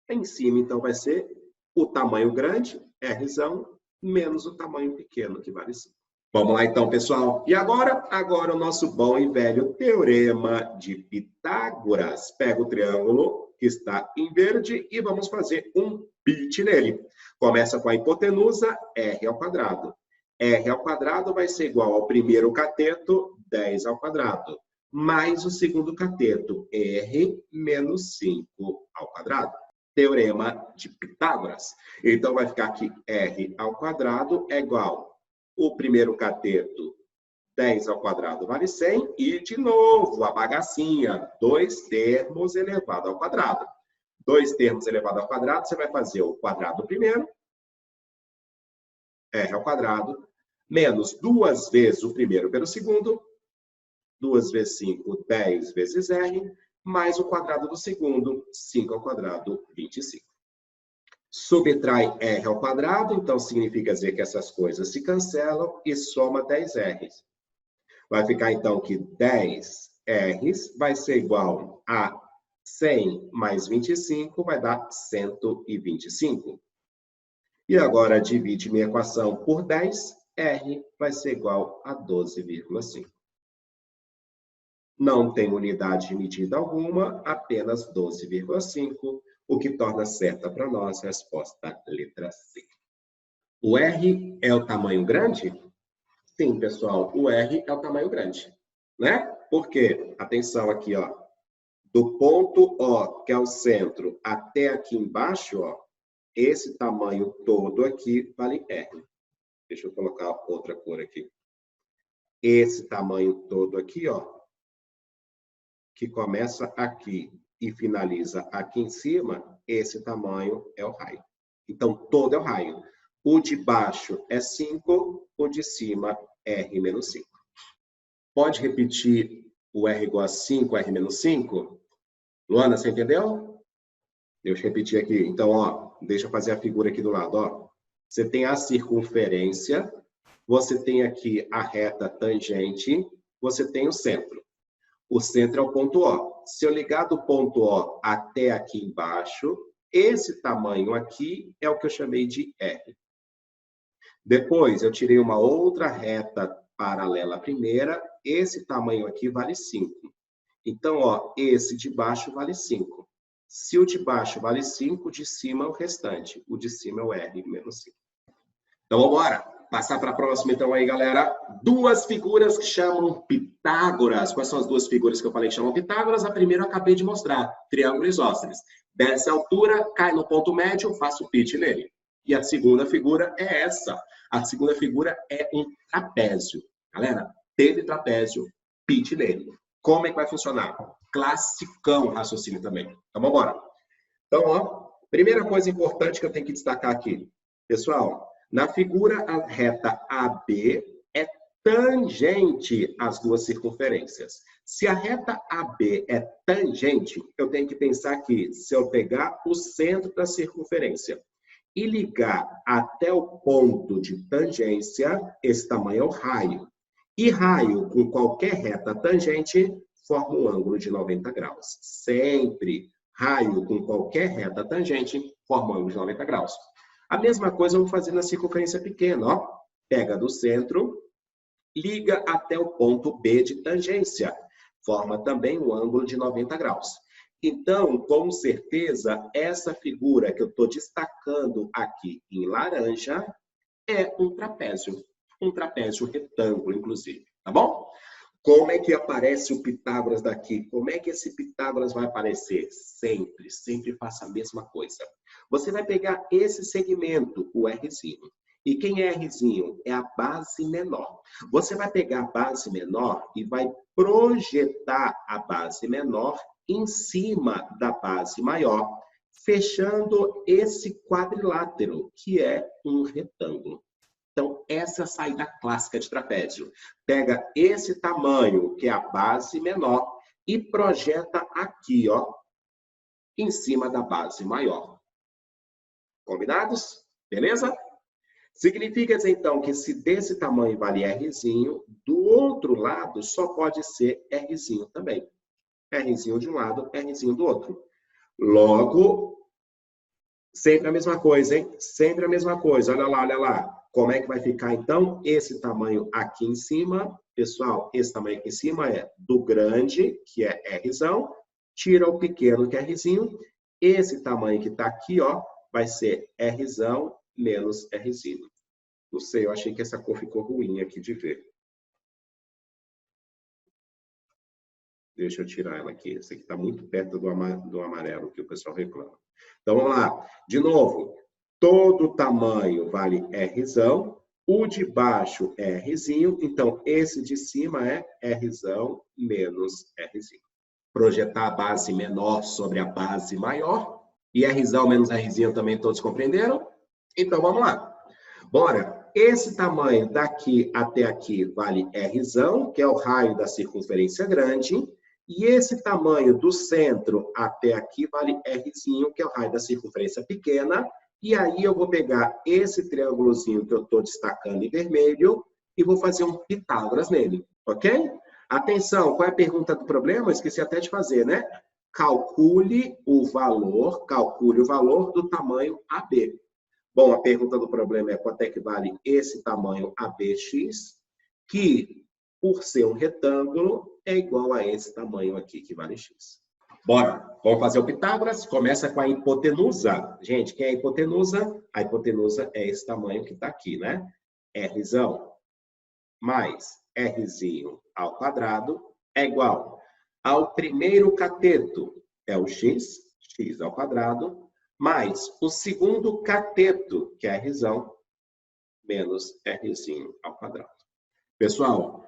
em cima, então, vai ser o tamanho grande, Rzão, menos o tamanho pequeno, que vale 5. Vamos lá, então, pessoal. E agora? Agora o nosso bom e velho teorema de Pitágoras. Pega o triângulo que está em verde e vamos fazer um pitch nele. Começa com a hipotenusa R ao quadrado. R ao quadrado vai ser igual ao primeiro cateto, 10 ao quadrado, mais o segundo cateto, R menos 5 ao quadrado. Teorema de Pitágoras. Então, vai ficar aqui R ao quadrado é igual o primeiro cateto, 10 ao quadrado vale 100, e de novo a bagacinha, 2 termos elevado ao quadrado. 2 termos elevado ao quadrado, você vai fazer o quadrado primeiro, R ao quadrado, menos 2 vezes o primeiro pelo segundo, 2 vezes 5, 10 vezes R, mais o quadrado do segundo, 5 ao quadrado, 25. Subtrai R ao quadrado, então significa dizer que essas coisas se cancelam e soma 10 R's. Vai ficar então que 10 R's vai ser igual a 100 mais 25, vai dar 125. E agora divide minha equação por 10, R vai ser igual a 12,5. Não tem unidade de medida alguma, apenas 12,5. O que torna certa para nós a resposta letra C. O R é o tamanho grande? Sim, pessoal, o R é o tamanho grande, né? Por quê? Atenção aqui, ó. Do ponto O, que é o centro, até aqui embaixo, ó, esse tamanho todo aqui vale R. Deixa eu colocar outra cor aqui. Esse tamanho todo aqui, ó, que começa aqui e finaliza aqui em cima, esse tamanho é o raio. Então, todo é o raio. o de baixo é 5, o de cima R menos 5. Pode repetir o R igual a 5, R menos 5? Luana, você entendeu? Deixa eu repetir aqui. Então, ó, deixa eu fazer a figura aqui do lado, ó. Você tem a circunferência, você tem aqui a reta tangente, você tem o centro. O centro é o ponto O. Se eu ligar do ponto O até aqui embaixo, esse tamanho aqui é o que eu chamei de R. Depois, eu tirei uma outra reta paralela à primeira, esse tamanho aqui vale 5. Então, ó, esse de baixo vale 5. Se o de baixo vale 5, o de cima é o restante. O de cima é o R menos 5. Então, vamos embora. Passar para a próxima, então, aí, galera. Duas figuras que chamam Pitágoras. Quais são as duas figuras que eu falei que chamam Pitágoras? A primeira eu acabei de mostrar. Triângulo isósceles. Desce a altura, cai no ponto médio, faço o pitch nele. E a segunda figura é essa. A segunda figura é um trapézio. Galera, teve trapézio, pitch nele. Como é que vai funcionar? Classicão raciocínio também. Então, vamos embora. Então, ó, primeira coisa importante que eu tenho que destacar aqui. Pessoal, na figura, a reta AB é tangente às duas circunferências. Se a reta AB é tangente, eu tenho que pensar que se eu pegar o centro da circunferência e ligar até o ponto de tangência, esse tamanho é o raio. E raio com qualquer reta tangente forma um ângulo de 90 graus. Sempre raio com qualquer reta tangente forma um ângulo de 90 graus. A mesma coisa eu vou fazer na circunferência pequena, ó. Pega do centro, liga até o ponto B de tangência. Forma também um ângulo de 90 graus. Então, com certeza, essa figura que eu estou destacando aqui em laranja é um trapézio. Um trapézio retângulo, inclusive. Tá bom? Como é que aparece o Pitágoras daqui? Como é que esse Pitágoras vai aparecer? Sempre, sempre faça a mesma coisa. Você vai pegar esse segmento, o Rzinho. E quem é Rzinho? É a base menor. Você vai pegar a base menor e vai projetar a base menor em cima da base maior, fechando esse quadrilátero, que é um retângulo. Então, essa é a saída clássica de trapézio. Pega esse tamanho, que é a base menor, e projeta aqui, ó, em cima da base maior. Combinados? Beleza? Significa, então, que se desse tamanho vale Rzinho, do outro lado só pode ser Rzinho também. Rzinho de um lado, Rzinho do outro. Logo, sempre a mesma coisa, hein? Sempre a mesma coisa. Olha lá, olha lá. Como é que vai ficar, então, esse tamanho aqui em cima? Pessoal, esse tamanho aqui em cima é do grande, que é Rzão, tira o pequeno, que é Rzinho. Esse tamanho que está aqui, ó, vai ser Rzão menos Rzinho. Não sei, eu achei que essa cor ficou ruim aqui de ver. Deixa eu tirar ela aqui. Essa aqui está muito perto do amarelo, que o pessoal reclama. Então, vamos lá. De novo. Todo tamanho vale Rzão, o de baixo é Rzinho, então esse de cima é Rzão menos Rzinho. Projetar a base menor sobre a base maior, e Rzão menos Rzinho também todos compreenderam? Então vamos lá. Bora, esse tamanho daqui até aqui vale Rzão, que é o raio da circunferência grande, e esse tamanho do centro até aqui vale Rzinho, que é o raio da circunferência pequena. E aí eu vou pegar esse triângulozinho que eu estou destacando em vermelho e vou fazer um Pitágoras nele, ok? Atenção, qual é a pergunta do problema? Eu esqueci até de fazer, né? Calcule o valor do tamanho AB. Bom, a pergunta do problema é quanto é que vale esse tamanho ABX, que, por ser um retângulo, é igual a esse tamanho aqui, que vale X. Bora, vamos fazer o Pitágoras. Começa com a hipotenusa. Gente, quem é a hipotenusa? A hipotenusa é esse tamanho que está aqui, né? Rzão mais Rzinho ao quadrado é igual ao primeiro cateto, é o X, X ao quadrado, mais o segundo cateto, que é Rzão, menos Rzinho ao quadrado. Pessoal,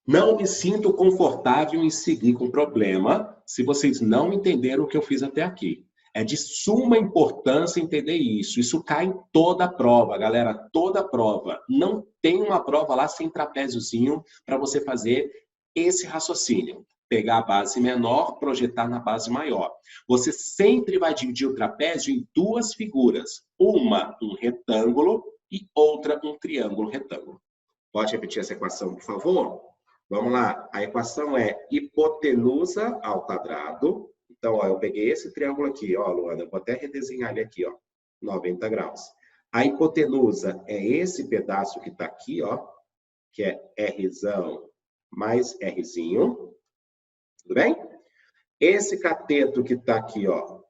não me sinto confortável em seguir com o problema se vocês não entenderam o que eu fiz até aqui. É de suma importância entender isso. Isso cai em toda a prova, galera, toda a prova. Não tem uma prova lá sem trapéziozinho para você fazer esse raciocínio. Pegar a base menor, projetar na base maior. Você sempre vai dividir o trapézio em duas figuras. Uma, um retângulo, e outra, um triângulo retângulo. Pode repetir essa equação, por favor? Vamos lá. A equação é hipotenusa ao quadrado. Então, ó, eu peguei esse triângulo aqui, ó, Luana, eu vou até redesenhar ele aqui, ó, 90 graus. A hipotenusa é esse pedaço que está aqui, ó, que é Rzão mais Rzinho. Tudo bem? Esse cateto que está aqui, ó,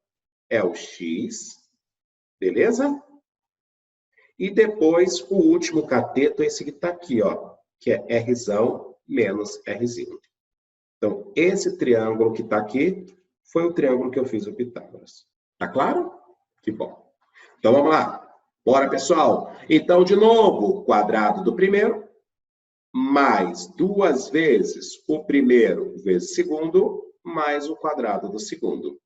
é o X. Beleza? E depois, o último cateto é esse que está aqui, ó, que é Rzão menos Rzinho. Então, esse triângulo que está aqui foi o triângulo que eu fiz o Pitágoras. Tá claro? Que bom. Então, vamos lá. Bora, pessoal. Então, de novo, quadrado do primeiro, mais 2 vezes o primeiro vezes o segundo, mais o quadrado do segundo.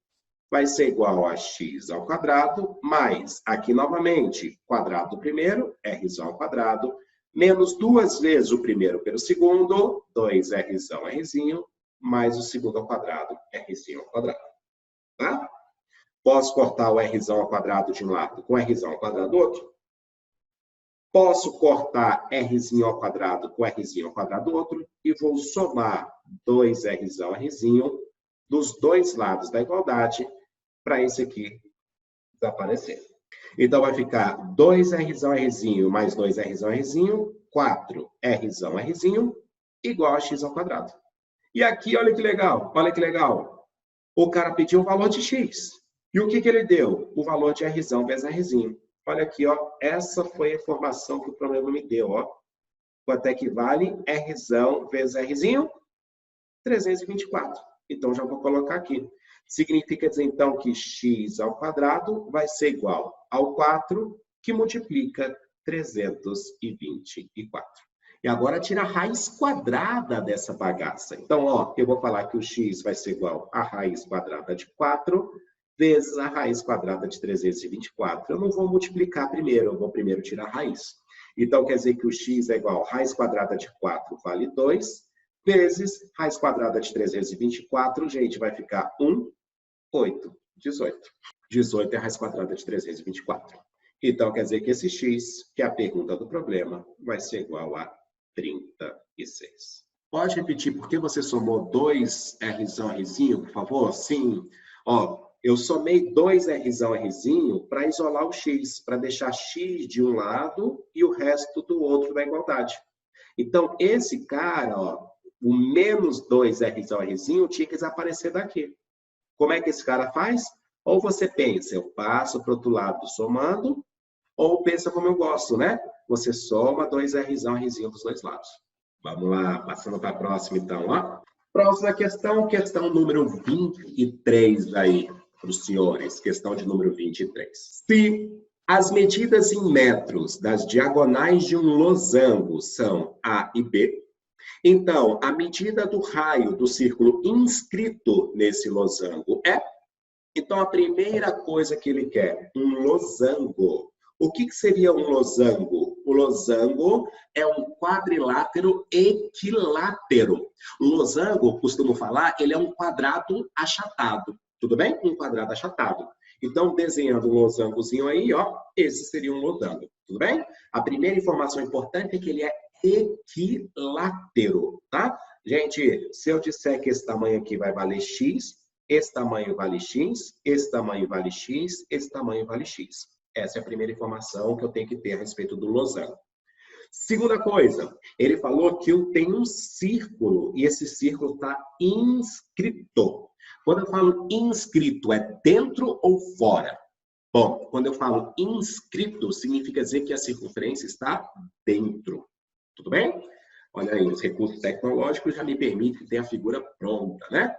Vai ser igual a x ao quadrado, mais, aqui novamente, quadrado do primeiro, Rzão ao quadrado, menos 2 vezes o primeiro pelo segundo, 2Rzão, Rzinho, mais o segundo ao quadrado, Rzinho ao quadrado. Tá? Posso cortar o Rzão ao quadrado de um lado com Rzão ao quadrado do outro? Posso cortar Rzinho ao quadrado com Rzinho ao quadrado do outro e vou somar 2Rzão, Rzinho dos dois lados da igualdade para esse aqui desaparecer. Então, vai ficar 2Rzão, Rzinho mais 2Rzão, Rzinho, 4Rzão, Rzinho, igual a x ao quadrado. E aqui, olha que legal, olha que legal. O cara pediu o valor de x. E o que ele deu? O valor de Rzão vezes Rzinho. Olha aqui, ó, essa foi a informação que o problema me deu, ó. Quanto é que vale Rzão vezes Rzinho? 324. Então, já vou colocar aqui. Significa dizer, então, que x ao quadrado vai ser igual ao 4, que multiplica 324. E agora tira a raiz quadrada dessa bagaça. Então, ó, eu vou falar que o x vai ser igual a raiz quadrada de 4 vezes a raiz quadrada de 324. Eu não vou multiplicar primeiro, eu vou primeiro tirar a raiz. Então, quer dizer que o x é igual a raiz quadrada de 4 vale 2, vezes raiz quadrada de 324, gente, vai ficar 8, 18. 18 é a raiz quadrada de 324. Então, quer dizer que esse x, que é a pergunta do problema, vai ser igual a 36. Pode repetir por que você somou 2Rzão, Rzinho, por favor? Sim. Ó, eu somei 2Rzão, Rzinho para isolar o x, para deixar x de um lado e o resto do outro da igualdade. Então, esse cara, ó, o menos 2Rzão, Rzinho tinha que desaparecer daqui. Como é que esse cara faz? Ou você pensa, eu passo para o outro lado somando, ou pensa como eu gosto, né? Você soma 2Rzão, Rzinho dos dois lados. Vamos lá, passando para a próxima, então, ó. Próxima questão, questão número 23 aí, para os senhores. Questão de número 23. Se as medidas em metros das diagonais de um losango são A e B, então, a medida do raio do círculo inscrito nesse losango é... Então, a primeira coisa que ele quer, um losango. O que seria um losango? O losango é um quadrilátero equilátero. O losango, costumo falar, ele é um quadrado achatado. Tudo bem? Um quadrado achatado. Então, desenhando um losangozinho aí, ó, esse seria um losango. Tudo bem? A primeira informação importante é que ele é equilátero, tá? Gente, se eu disser que esse tamanho aqui vai valer x, esse tamanho vale x, esse tamanho vale x, esse tamanho vale x. Essa é a primeira informação que eu tenho que ter a respeito do losango. Segunda coisa, ele falou que eu tenho um círculo e esse círculo está inscrito. Quando eu falo inscrito, é dentro ou fora? Bom, quando eu falo inscrito, significa dizer que a circunferência está dentro. Tudo bem? Olha aí, os recursos tecnológicos já me permitem ter a figura pronta, né?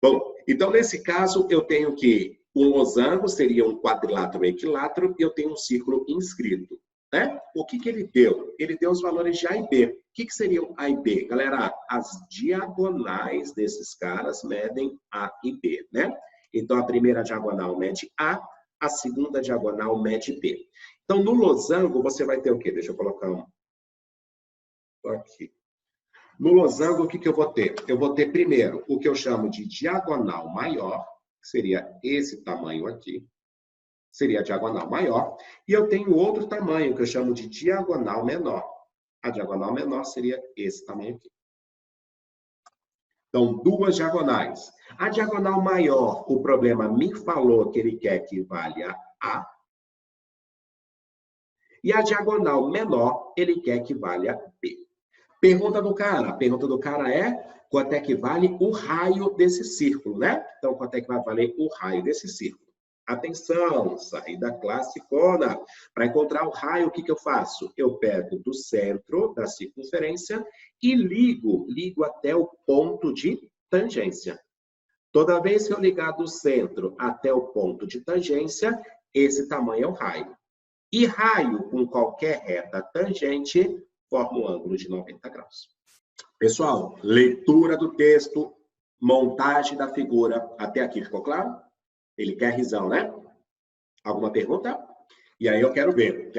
Bom, então nesse caso eu tenho que um losango seria um quadrilátero equilátero e eu tenho um círculo inscrito, né? O que ele deu? Ele deu os valores de A e B. O que seriam A e B? Galera, as diagonais desses caras medem A e B, né? Então, a primeira diagonal mede a segunda diagonal mede B. Então, no losango, você vai ter o quê? Deixa eu colocar aqui. No losango, o que eu vou ter? Eu vou ter, primeiro, o que eu chamo de diagonal maior, que seria esse tamanho aqui. Seria a diagonal maior. E eu tenho outro tamanho, que eu chamo de diagonal menor. A diagonal menor seria esse tamanho aqui. Então, duas diagonais. A diagonal maior, o problema me falou que ele quer que valha A. E a diagonal menor, ele quer que valha B. Pergunta do cara. A pergunta do cara é quanto é que vale o raio desse círculo, né? Então, quanto é que vai valer o raio desse círculo? Atenção, saída classicona. Para encontrar o raio, o que eu faço? Eu pego do centro da circunferência e ligo até o ponto de tangência. Toda vez que eu ligar do centro até o ponto de tangência, esse tamanho é o raio. E raio com qualquer reta tangente forma um ângulo de 90 graus. Pessoal, leitura do texto, montagem da figura. Até aqui ficou claro? Ele quer risão, né? Alguma pergunta? E aí eu quero ver.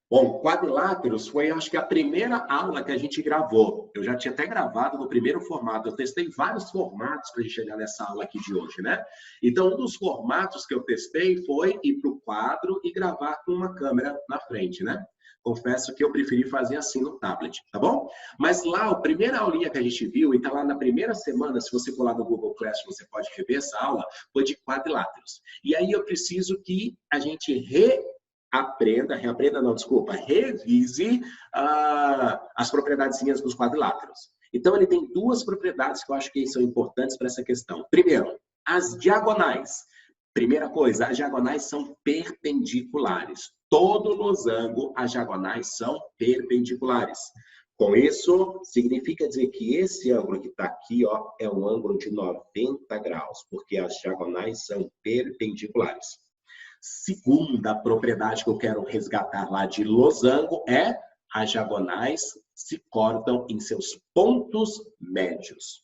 Bom, quadriláteros foi, acho que, a primeira aula que a gente gravou. Eu já tinha até gravado no primeiro formato. Eu testei vários formatos para a gente chegar nessa aula aqui de hoje, né? Então, um dos formatos que eu testei foi ir para o quadro e gravar com uma câmera na frente, né? Confesso que eu preferi fazer assim no tablet, tá bom? Mas lá, a primeira aulinha que a gente viu, e tá lá na primeira semana, se você for lá no Google Classroom, você pode rever essa aula, foi de quadriláteros. E aí eu preciso que a gente revise as propriedadezinhas dos quadriláteros. Então, ele tem duas propriedades que eu acho que são importantes para essa questão. Primeiro, as diagonais. Primeira coisa, as diagonais são perpendiculares. Todo losango, as diagonais são perpendiculares. Com isso, significa dizer que esse ângulo que está aqui, ó, é um ângulo de 90 graus, porque as diagonais são perpendiculares. Segunda propriedade que eu quero resgatar lá de losango é as diagonais se cortam em seus pontos médios.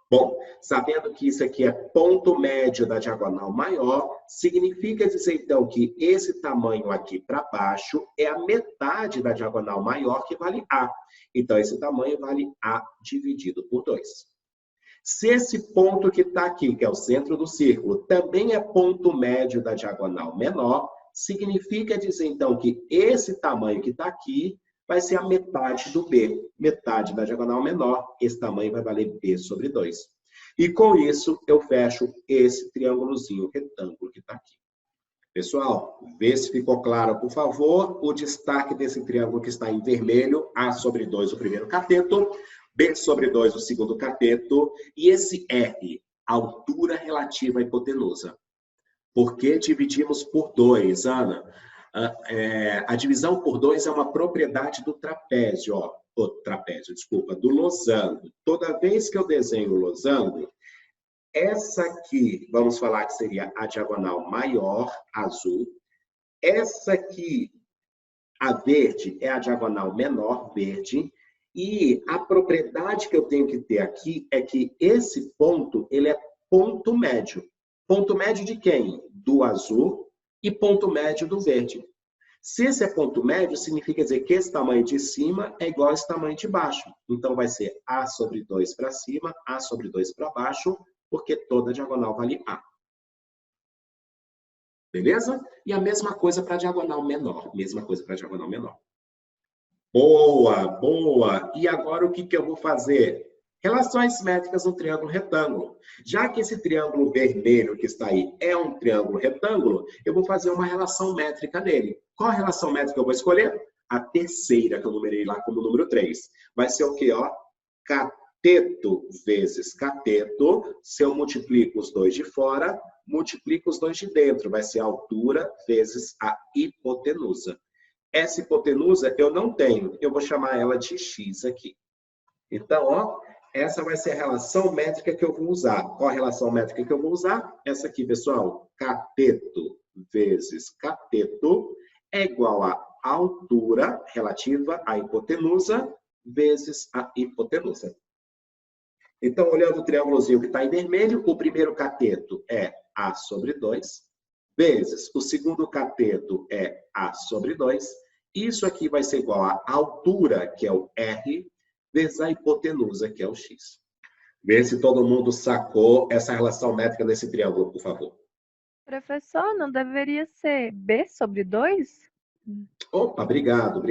Bom, sabendo que isso aqui é ponto médio da diagonal maior, significa dizer, então, que esse tamanho aqui para baixo é a metade da diagonal maior, que vale A. Então, esse tamanho vale A dividido por 2. Se esse ponto que está aqui, que é o centro do círculo, também é ponto médio da diagonal menor, significa dizer, então, que esse tamanho que está aqui vai ser a metade do B. Metade da diagonal menor, esse tamanho vai valer B sobre 2. E com isso, eu fecho esse triângulozinho retângulo que está aqui. Pessoal, vê se ficou claro, por favor, o destaque desse triângulo que está em vermelho, A sobre 2, o primeiro cateto, B sobre 2, o segundo cateto, e esse R, altura relativa à hipotenusa. Por que dividimos por 2, Ana? A divisão por 2 é uma propriedade do trapézio, do losango. Toda vez que eu desenho o losango, essa aqui, vamos falar que seria a diagonal maior, azul. Essa aqui, a verde, é a diagonal menor, verde. E a propriedade que eu tenho que ter aqui é que esse ponto, ele é ponto médio. Ponto médio de quem? Do azul e ponto médio do verde. Se esse é ponto médio, significa dizer que esse tamanho de cima é igual a esse tamanho de baixo. Então, vai ser A sobre 2 para cima, A sobre 2 para baixo, porque toda diagonal vale A. Beleza? E a mesma coisa para a diagonal menor. Boa, boa. E agora o que eu vou fazer? Relações métricas no triângulo retângulo. Já que esse triângulo vermelho que está aí é um triângulo retângulo, eu vou fazer uma relação métrica nele. Qual a relação métrica eu vou escolher? A terceira, que eu numerei lá como número 3. Vai ser o quê? Ó? Cateto vezes cateto. Se eu multiplico os dois de fora, multiplico os dois de dentro. Vai ser a altura vezes a hipotenusa. Essa hipotenusa eu não tenho. Eu vou chamar ela de x aqui. Então, ó, essa vai ser a relação métrica que eu vou usar. Qual a relação métrica que eu vou usar? Essa aqui, pessoal. Cateto vezes cateto é igual a altura relativa à hipotenusa vezes a hipotenusa. Então, olhando o triângulozinho que está em vermelho, o primeiro cateto é A sobre 2, vezes o segundo cateto é A sobre 2. Isso aqui vai ser igual à altura, que é o R, vezes a hipotenusa, que é o X. Vê se todo mundo sacou essa relação métrica desse triângulo, por favor. Professor, não deveria ser B sobre 2? Opa, obrigado,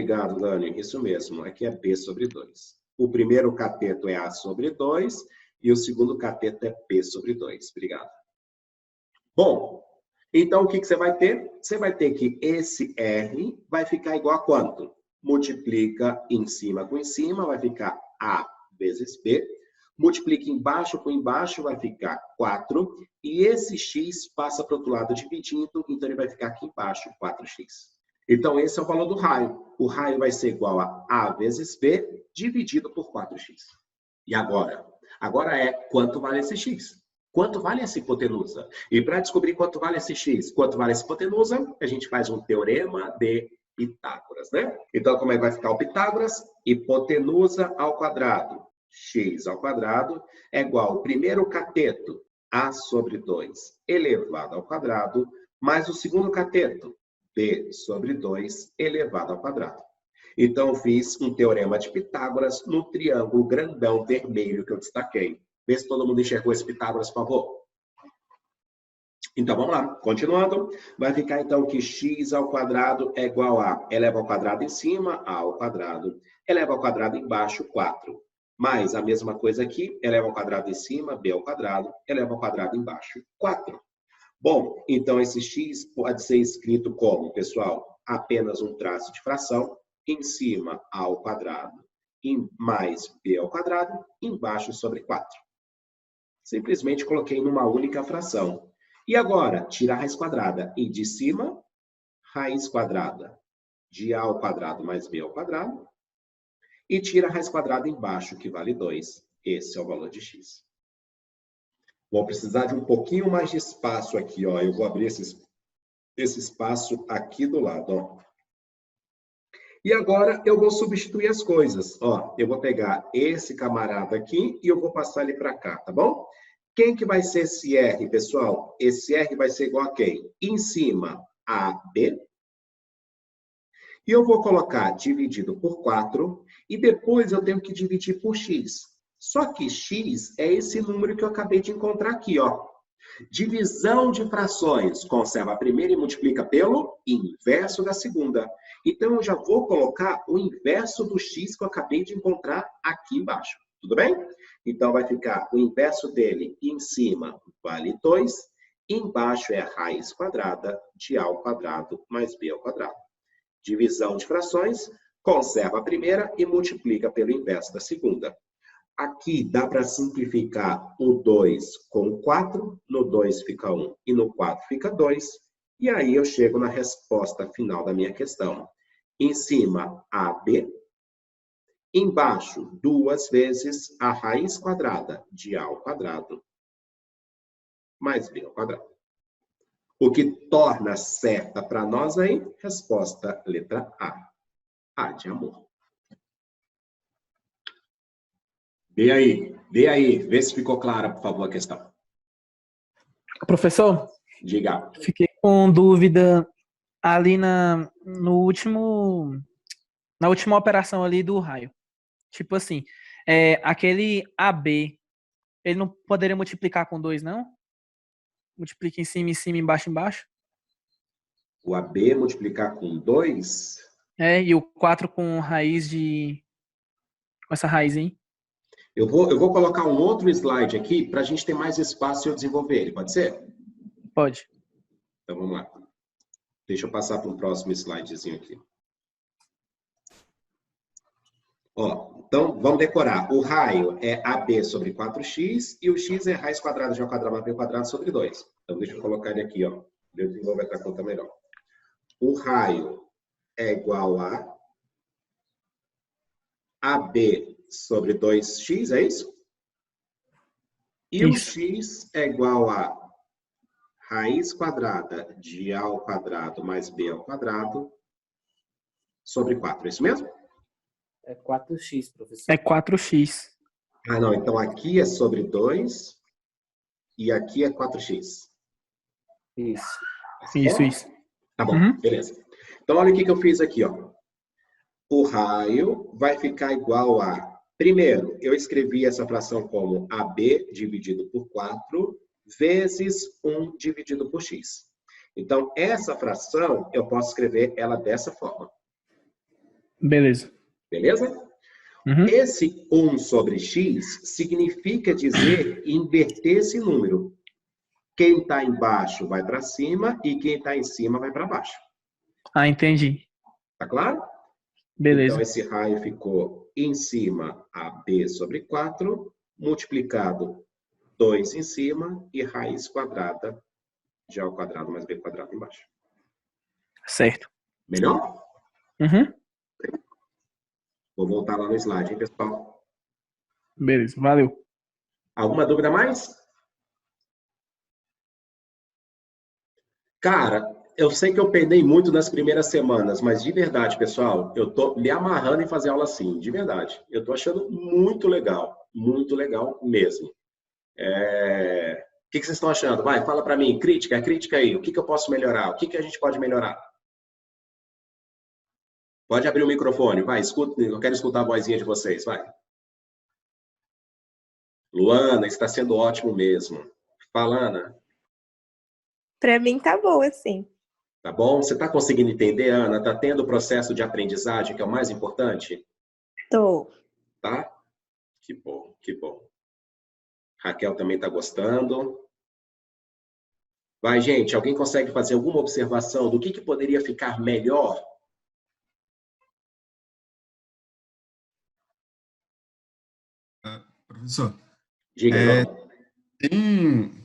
Dani. Isso mesmo, aqui é B sobre 2. O primeiro cateto é A sobre 2 e o segundo cateto é P sobre 2. Obrigado. Bom, então o que você vai ter? Você vai ter que esse R vai ficar igual a quanto? Multiplica em cima com em cima, vai ficar A vezes B. Multiplica embaixo com embaixo, vai ficar 4. E esse X passa para o outro lado dividindo, então ele vai ficar aqui embaixo, 4x. Então, esse é o valor do raio. O raio vai ser igual a A vezes B, dividido por 4x. E agora? Agora é quanto vale esse x? Quanto vale essa hipotenusa? E para descobrir quanto vale esse x, quanto vale essa hipotenusa, a gente faz um teorema de Pitágoras, né? Então, como é que vai ficar o Pitágoras? Hipotenusa ao quadrado, x ao quadrado, é igual ao primeiro cateto, A sobre 2, elevado ao quadrado, mais o segundo cateto, B sobre 2 elevado ao quadrado. Então, eu fiz um teorema de Pitágoras no triângulo grandão vermelho que eu destaquei. Vê se todo mundo enxergou esse Pitágoras, por favor. Então, vamos lá. Continuando. Vai ficar, então, que x ao quadrado é igual a eleva ao quadrado em cima, a ao quadrado. Eleva ao quadrado embaixo, 4. Mais a mesma coisa aqui, eleva ao quadrado em cima, b ao quadrado. Eleva ao quadrado embaixo, 4. Bom, então esse x pode ser escrito como, pessoal, apenas um traço de fração, em cima a ao quadrado, mais b ao quadrado, embaixo sobre 4. Simplesmente coloquei numa única fração. E agora, tira a raiz quadrada. E de cima, raiz quadrada de a ao quadrado mais b ao quadrado. E tira a raiz quadrada embaixo, que vale 2. Esse é o valor de x. Vou precisar de um pouquinho mais de espaço aqui, ó. Eu vou abrir esse espaço aqui do lado, ó. E agora eu vou substituir as coisas, ó. Eu vou pegar esse camarada aqui e eu vou passar ele para cá, tá bom? Quem que vai ser esse R, pessoal? Esse R vai ser igual a quem? Em cima, AB. E eu vou colocar dividido por 4 e depois eu tenho que dividir por x. Só que x é esse número que eu acabei de encontrar aqui, ó. Divisão de frações. Conserva a primeira e multiplica pelo inverso da segunda. Então, eu já vou colocar o inverso do x que eu acabei de encontrar aqui embaixo. Tudo bem? Então, vai ficar o inverso dele em cima vale 2. Embaixo é a raiz quadrada de a ao quadrado mais b ao quadrado. Divisão de frações. Conserva a primeira e multiplica pelo inverso da segunda. Aqui dá para simplificar o 2 com o 4, no 2 fica 1 e no 4 fica 2. E aí eu chego na resposta final da minha questão. Em cima, AB. Embaixo, 2 vezes a raiz quadrada de a ao quadrado mais b ao quadrado. O que torna certa para nós aí, resposta letra A. A de amor. Vê aí, vê se ficou clara, por favor, a questão. Professor, Diga. fiquei com dúvida ali na última operação ali do raio. Tipo assim, aquele AB, ele não poderia multiplicar com 2, não? Multiplica em cima, embaixo, embaixo? O AB multiplicar com 2? E o 4 com raiz de... com essa raiz, hein? Eu vou colocar um outro slide aqui para a gente ter mais espaço e eu desenvolver ele, pode ser? Pode. Então, vamos lá. Deixa eu passar para um próximo slidezinho aqui. Ó, então, vamos decorar. O raio é AB sobre 4x e o x é raiz quadrada de a ao quadrado mais b ao quadrado sobre 2. Então, deixa eu colocar ele aqui, ó. Eu desenvolvo essa conta melhor. O raio é igual a AB sobre 2x, é isso? E o x é igual a raiz quadrada de a ao quadrado mais b ao quadrado sobre 4, é isso mesmo? É 4x, professor. É 4x. Ah, não. Então aqui é sobre 2 e aqui é 4x. Isso. Isso. Tá bom, Uhum. beleza. Então olha o que que eu fiz aqui, ó. O raio vai ficar igual a... Primeiro, eu escrevi essa fração como AB dividido por 4 vezes 1 dividido por x. Então, essa fração, eu posso escrever ela dessa forma. Beleza. Beleza? Uhum. Esse 1 sobre x significa dizer inverter esse número. Quem está embaixo vai para cima e quem está em cima vai para baixo. Ah, entendi. Tá claro? Beleza. Então, esse raio ficou em cima AB sobre 4, multiplicado 2 em cima e raiz quadrada de A ao quadrado mais B quadrado embaixo. Certo. Melhor? Uhum. Vou voltar lá no slide, hein, pessoal? Beleza, valeu. Alguma dúvida mais? Cara, eu sei que eu penei muito nas primeiras semanas, mas de verdade, pessoal, eu tô me amarrando em fazer aula assim, de verdade. Eu tô achando muito legal mesmo. O que vocês estão achando? Vai, fala para mim, crítica aí. O que eu posso melhorar? O que a gente pode melhorar? Pode abrir o microfone, vai, escuta, eu quero escutar a vozinha de vocês, vai. Luana, está sendo ótimo mesmo. Fala, Ana. Para mim tá bom assim. Tá bom? Você está conseguindo entender, Ana? Está tendo o processo de aprendizagem, que é o mais importante? Tô. Tá? Que bom, que bom. Raquel também está gostando. Vai, gente, alguém consegue fazer alguma observação do que poderia ficar melhor? Professor, Diga, João.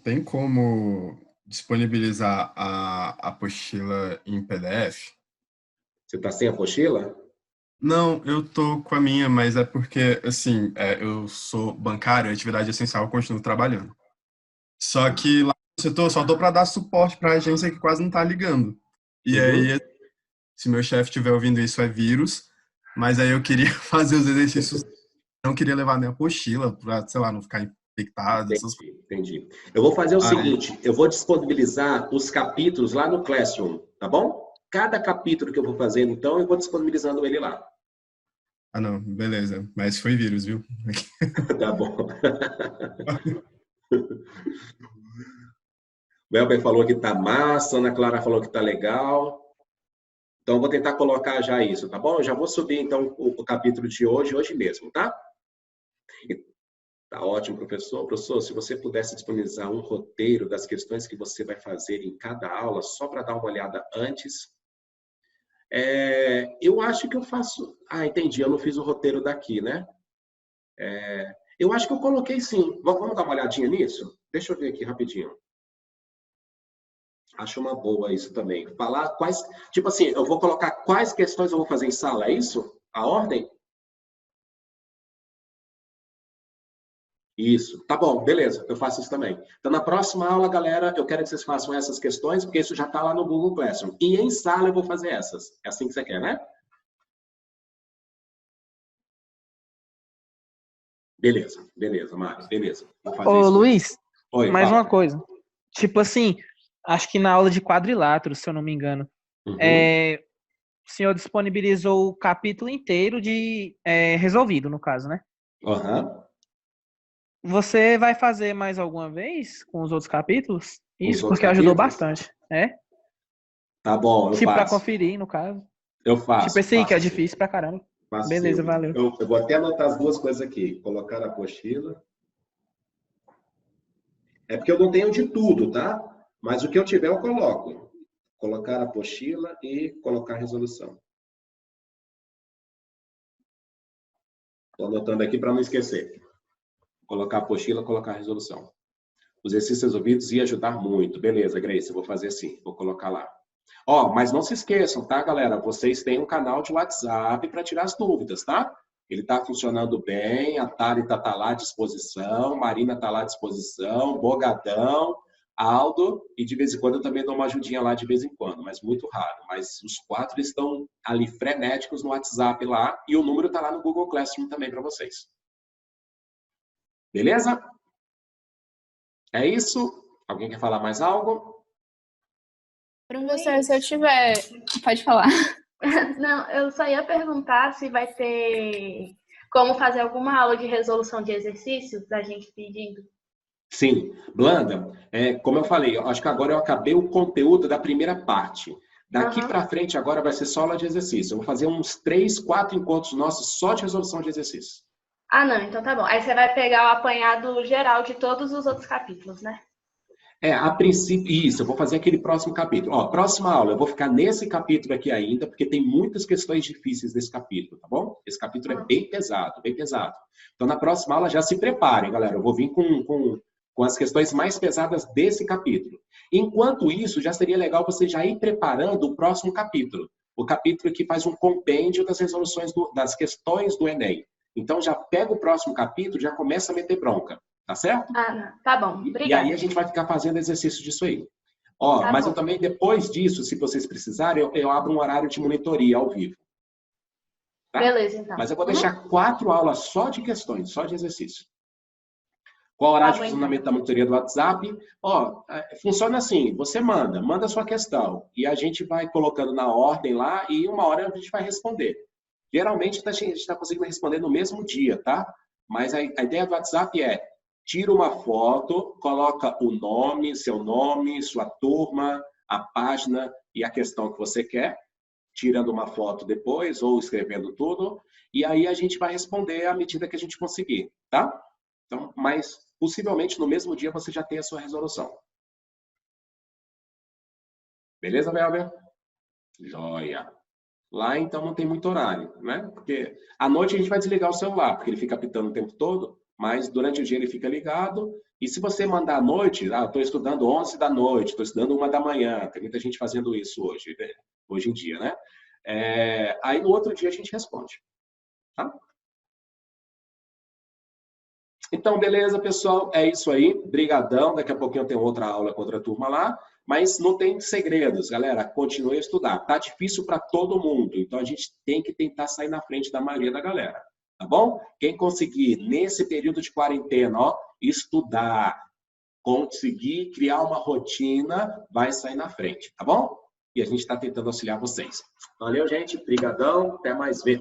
tem como disponibilizar a apostila em PDF? Você está sem apostila? Não, eu tô com a minha, mas é porque, assim, eu sou bancário, atividade essencial, eu continuo trabalhando. Só que lá no setor, só tô para dar suporte para a agência que quase não tá ligando. E Uhum. aí, se meu chefe estiver ouvindo isso, é vírus, mas aí eu queria fazer os exercícios, não queria levar minha apostila para, sei lá, não ficar infectado, essas coisas. Entendi. Eu vou fazer o Aí, seguinte, eu vou disponibilizar os capítulos lá no Classroom, tá bom? Cada capítulo que eu vou fazendo, então, eu vou disponibilizando ele lá. não, beleza, mas foi vírus, viu? Tá bom. O Elber falou que tá massa, a Ana Clara falou que tá legal. Então, eu vou tentar colocar já isso, tá bom? Eu já vou subir, então, o capítulo de hoje mesmo, tá? Tá ótimo, professor. Professor, se você pudesse disponibilizar um roteiro das questões que você vai fazer em cada aula, só para dar uma olhada antes. Eu acho que eu faço... Ah, entendi, eu não fiz o roteiro daqui, né? Eu acho que eu coloquei sim. Vamos dar uma olhadinha nisso? Deixa eu ver aqui rapidinho. Acho uma boa isso também. Falar quais... Tipo assim, eu vou colocar quais questões eu vou fazer em sala, é isso? A ordem? Isso. Tá bom, beleza. Eu faço isso também. Então, na próxima aula, galera, eu quero que vocês façam essas questões, porque isso já está lá no Google Classroom. E em sala eu vou fazer essas. É assim que você quer, né? Beleza, Mário. Beleza. Vou fazer Ô, isso mesmo. Luiz, Oi, mais fala. uma coisa. Tipo assim, acho que na aula de quadriláteros, se eu não me engano, Uhum. o senhor disponibilizou o capítulo inteiro de resolvido, no caso, né? Aham. Você vai fazer mais alguma vez com os outros capítulos? Com os Isso, outros porque ajudou capítulos? bastante. É? Tá bom, eu Tipo, pra faço. conferir, no caso. Eu Tipo, faço. esse aí que é Sim. difícil pra caramba. Faço sim. Beleza, valeu. Eu vou até anotar as duas coisas aqui. Colocar a apostila. É porque eu não tenho de tudo, tá? Mas o que eu tiver eu coloco. Colocar a apostila e colocar a resolução. Estou anotando aqui para não esquecer. Colocar a apostila, colocar a resolução. Os exercícios resolvidos ia ajudar muito. Beleza, Grace, eu vou fazer assim. Vou colocar lá. Mas não se esqueçam, tá, galera? Vocês têm um canal de WhatsApp para tirar as dúvidas, tá? Ele está funcionando bem, a Thalita está lá à disposição, Marina está lá à disposição, Bogadão, Aldo, e de vez em quando eu também dou uma ajudinha lá de vez em quando, mas muito raro. Mas os 4 estão ali frenéticos no WhatsApp lá, e o número está lá no Google Classroom também para vocês. Beleza? É isso? Alguém quer falar mais algo? Professor, se eu tiver... Pode falar. Não, eu só ia perguntar se vai ter como fazer alguma aula de resolução de exercício pra gente pedindo. Sim. Blanda, como eu falei, eu acho que agora eu acabei o conteúdo da primeira parte. Daqui para frente, agora vai ser só aula de exercício. Eu vou fazer uns 3, 4 encontros nossos só de resolução de exercício. Ah, não, então tá bom. Aí você vai pegar o apanhado geral de todos os outros capítulos, né? A princípio, isso, eu vou fazer aquele próximo capítulo. Ó, próxima aula, eu vou ficar nesse capítulo aqui ainda, porque tem muitas questões difíceis desse capítulo, tá bom? Esse capítulo é bem pesado, bem pesado. Então, na próxima aula, já se preparem, galera. Eu vou vir com as questões mais pesadas desse capítulo. Enquanto isso, já seria legal você já ir preparando o próximo capítulo. O capítulo que faz um compêndio das resoluções das questões do Enem. Então, já pega o próximo capítulo, já começa a meter bronca. Tá certo? Ah, não. Tá bom. Obrigada. E aí a gente vai ficar fazendo exercício disso aí. Ó, Tá mas bom. eu também, depois disso, se vocês precisarem, eu abro um horário de monitoria ao vivo. Tá? Beleza, então. Mas eu vou deixar 4 aulas só de questões, só de exercício. Qual o horário de funcionamento da monitoria do WhatsApp? Ó, funciona assim, você manda a sua questão, e a gente vai colocando na ordem lá, e uma hora a gente vai responder. Geralmente a gente está conseguindo responder no mesmo dia, tá? Mas a ideia do WhatsApp é: tira uma foto, coloca o nome, seu nome, sua turma, a página e a questão que você quer, tirando uma foto depois ou escrevendo tudo, e aí a gente vai responder à medida que a gente conseguir, tá? Então, mas possivelmente no mesmo dia você já tem a sua resolução. Beleza, Velber? Joia. Lá, então, não tem muito horário, né? Porque à noite a gente vai desligar o celular, porque ele fica apitando o tempo todo, mas durante o dia ele fica ligado. E se você mandar à noite, estou estudando 11 da noite, estou estudando 1 da manhã, tem muita gente fazendo isso hoje em dia, né? Aí no outro dia a gente responde. Tá? Então, beleza, pessoal? É isso aí. Brigadão. Daqui a pouquinho eu tenho outra aula com outra turma lá. Mas não tem segredos, galera. Continue a estudar. Tá difícil para todo mundo. Então, a gente tem que tentar sair na frente da maioria da galera. Tá bom? Quem conseguir, nesse período de quarentena, estudar, conseguir criar uma rotina, vai sair na frente. Tá bom? E a gente está tentando auxiliar vocês. Valeu, gente. Brigadão. Até mais ver.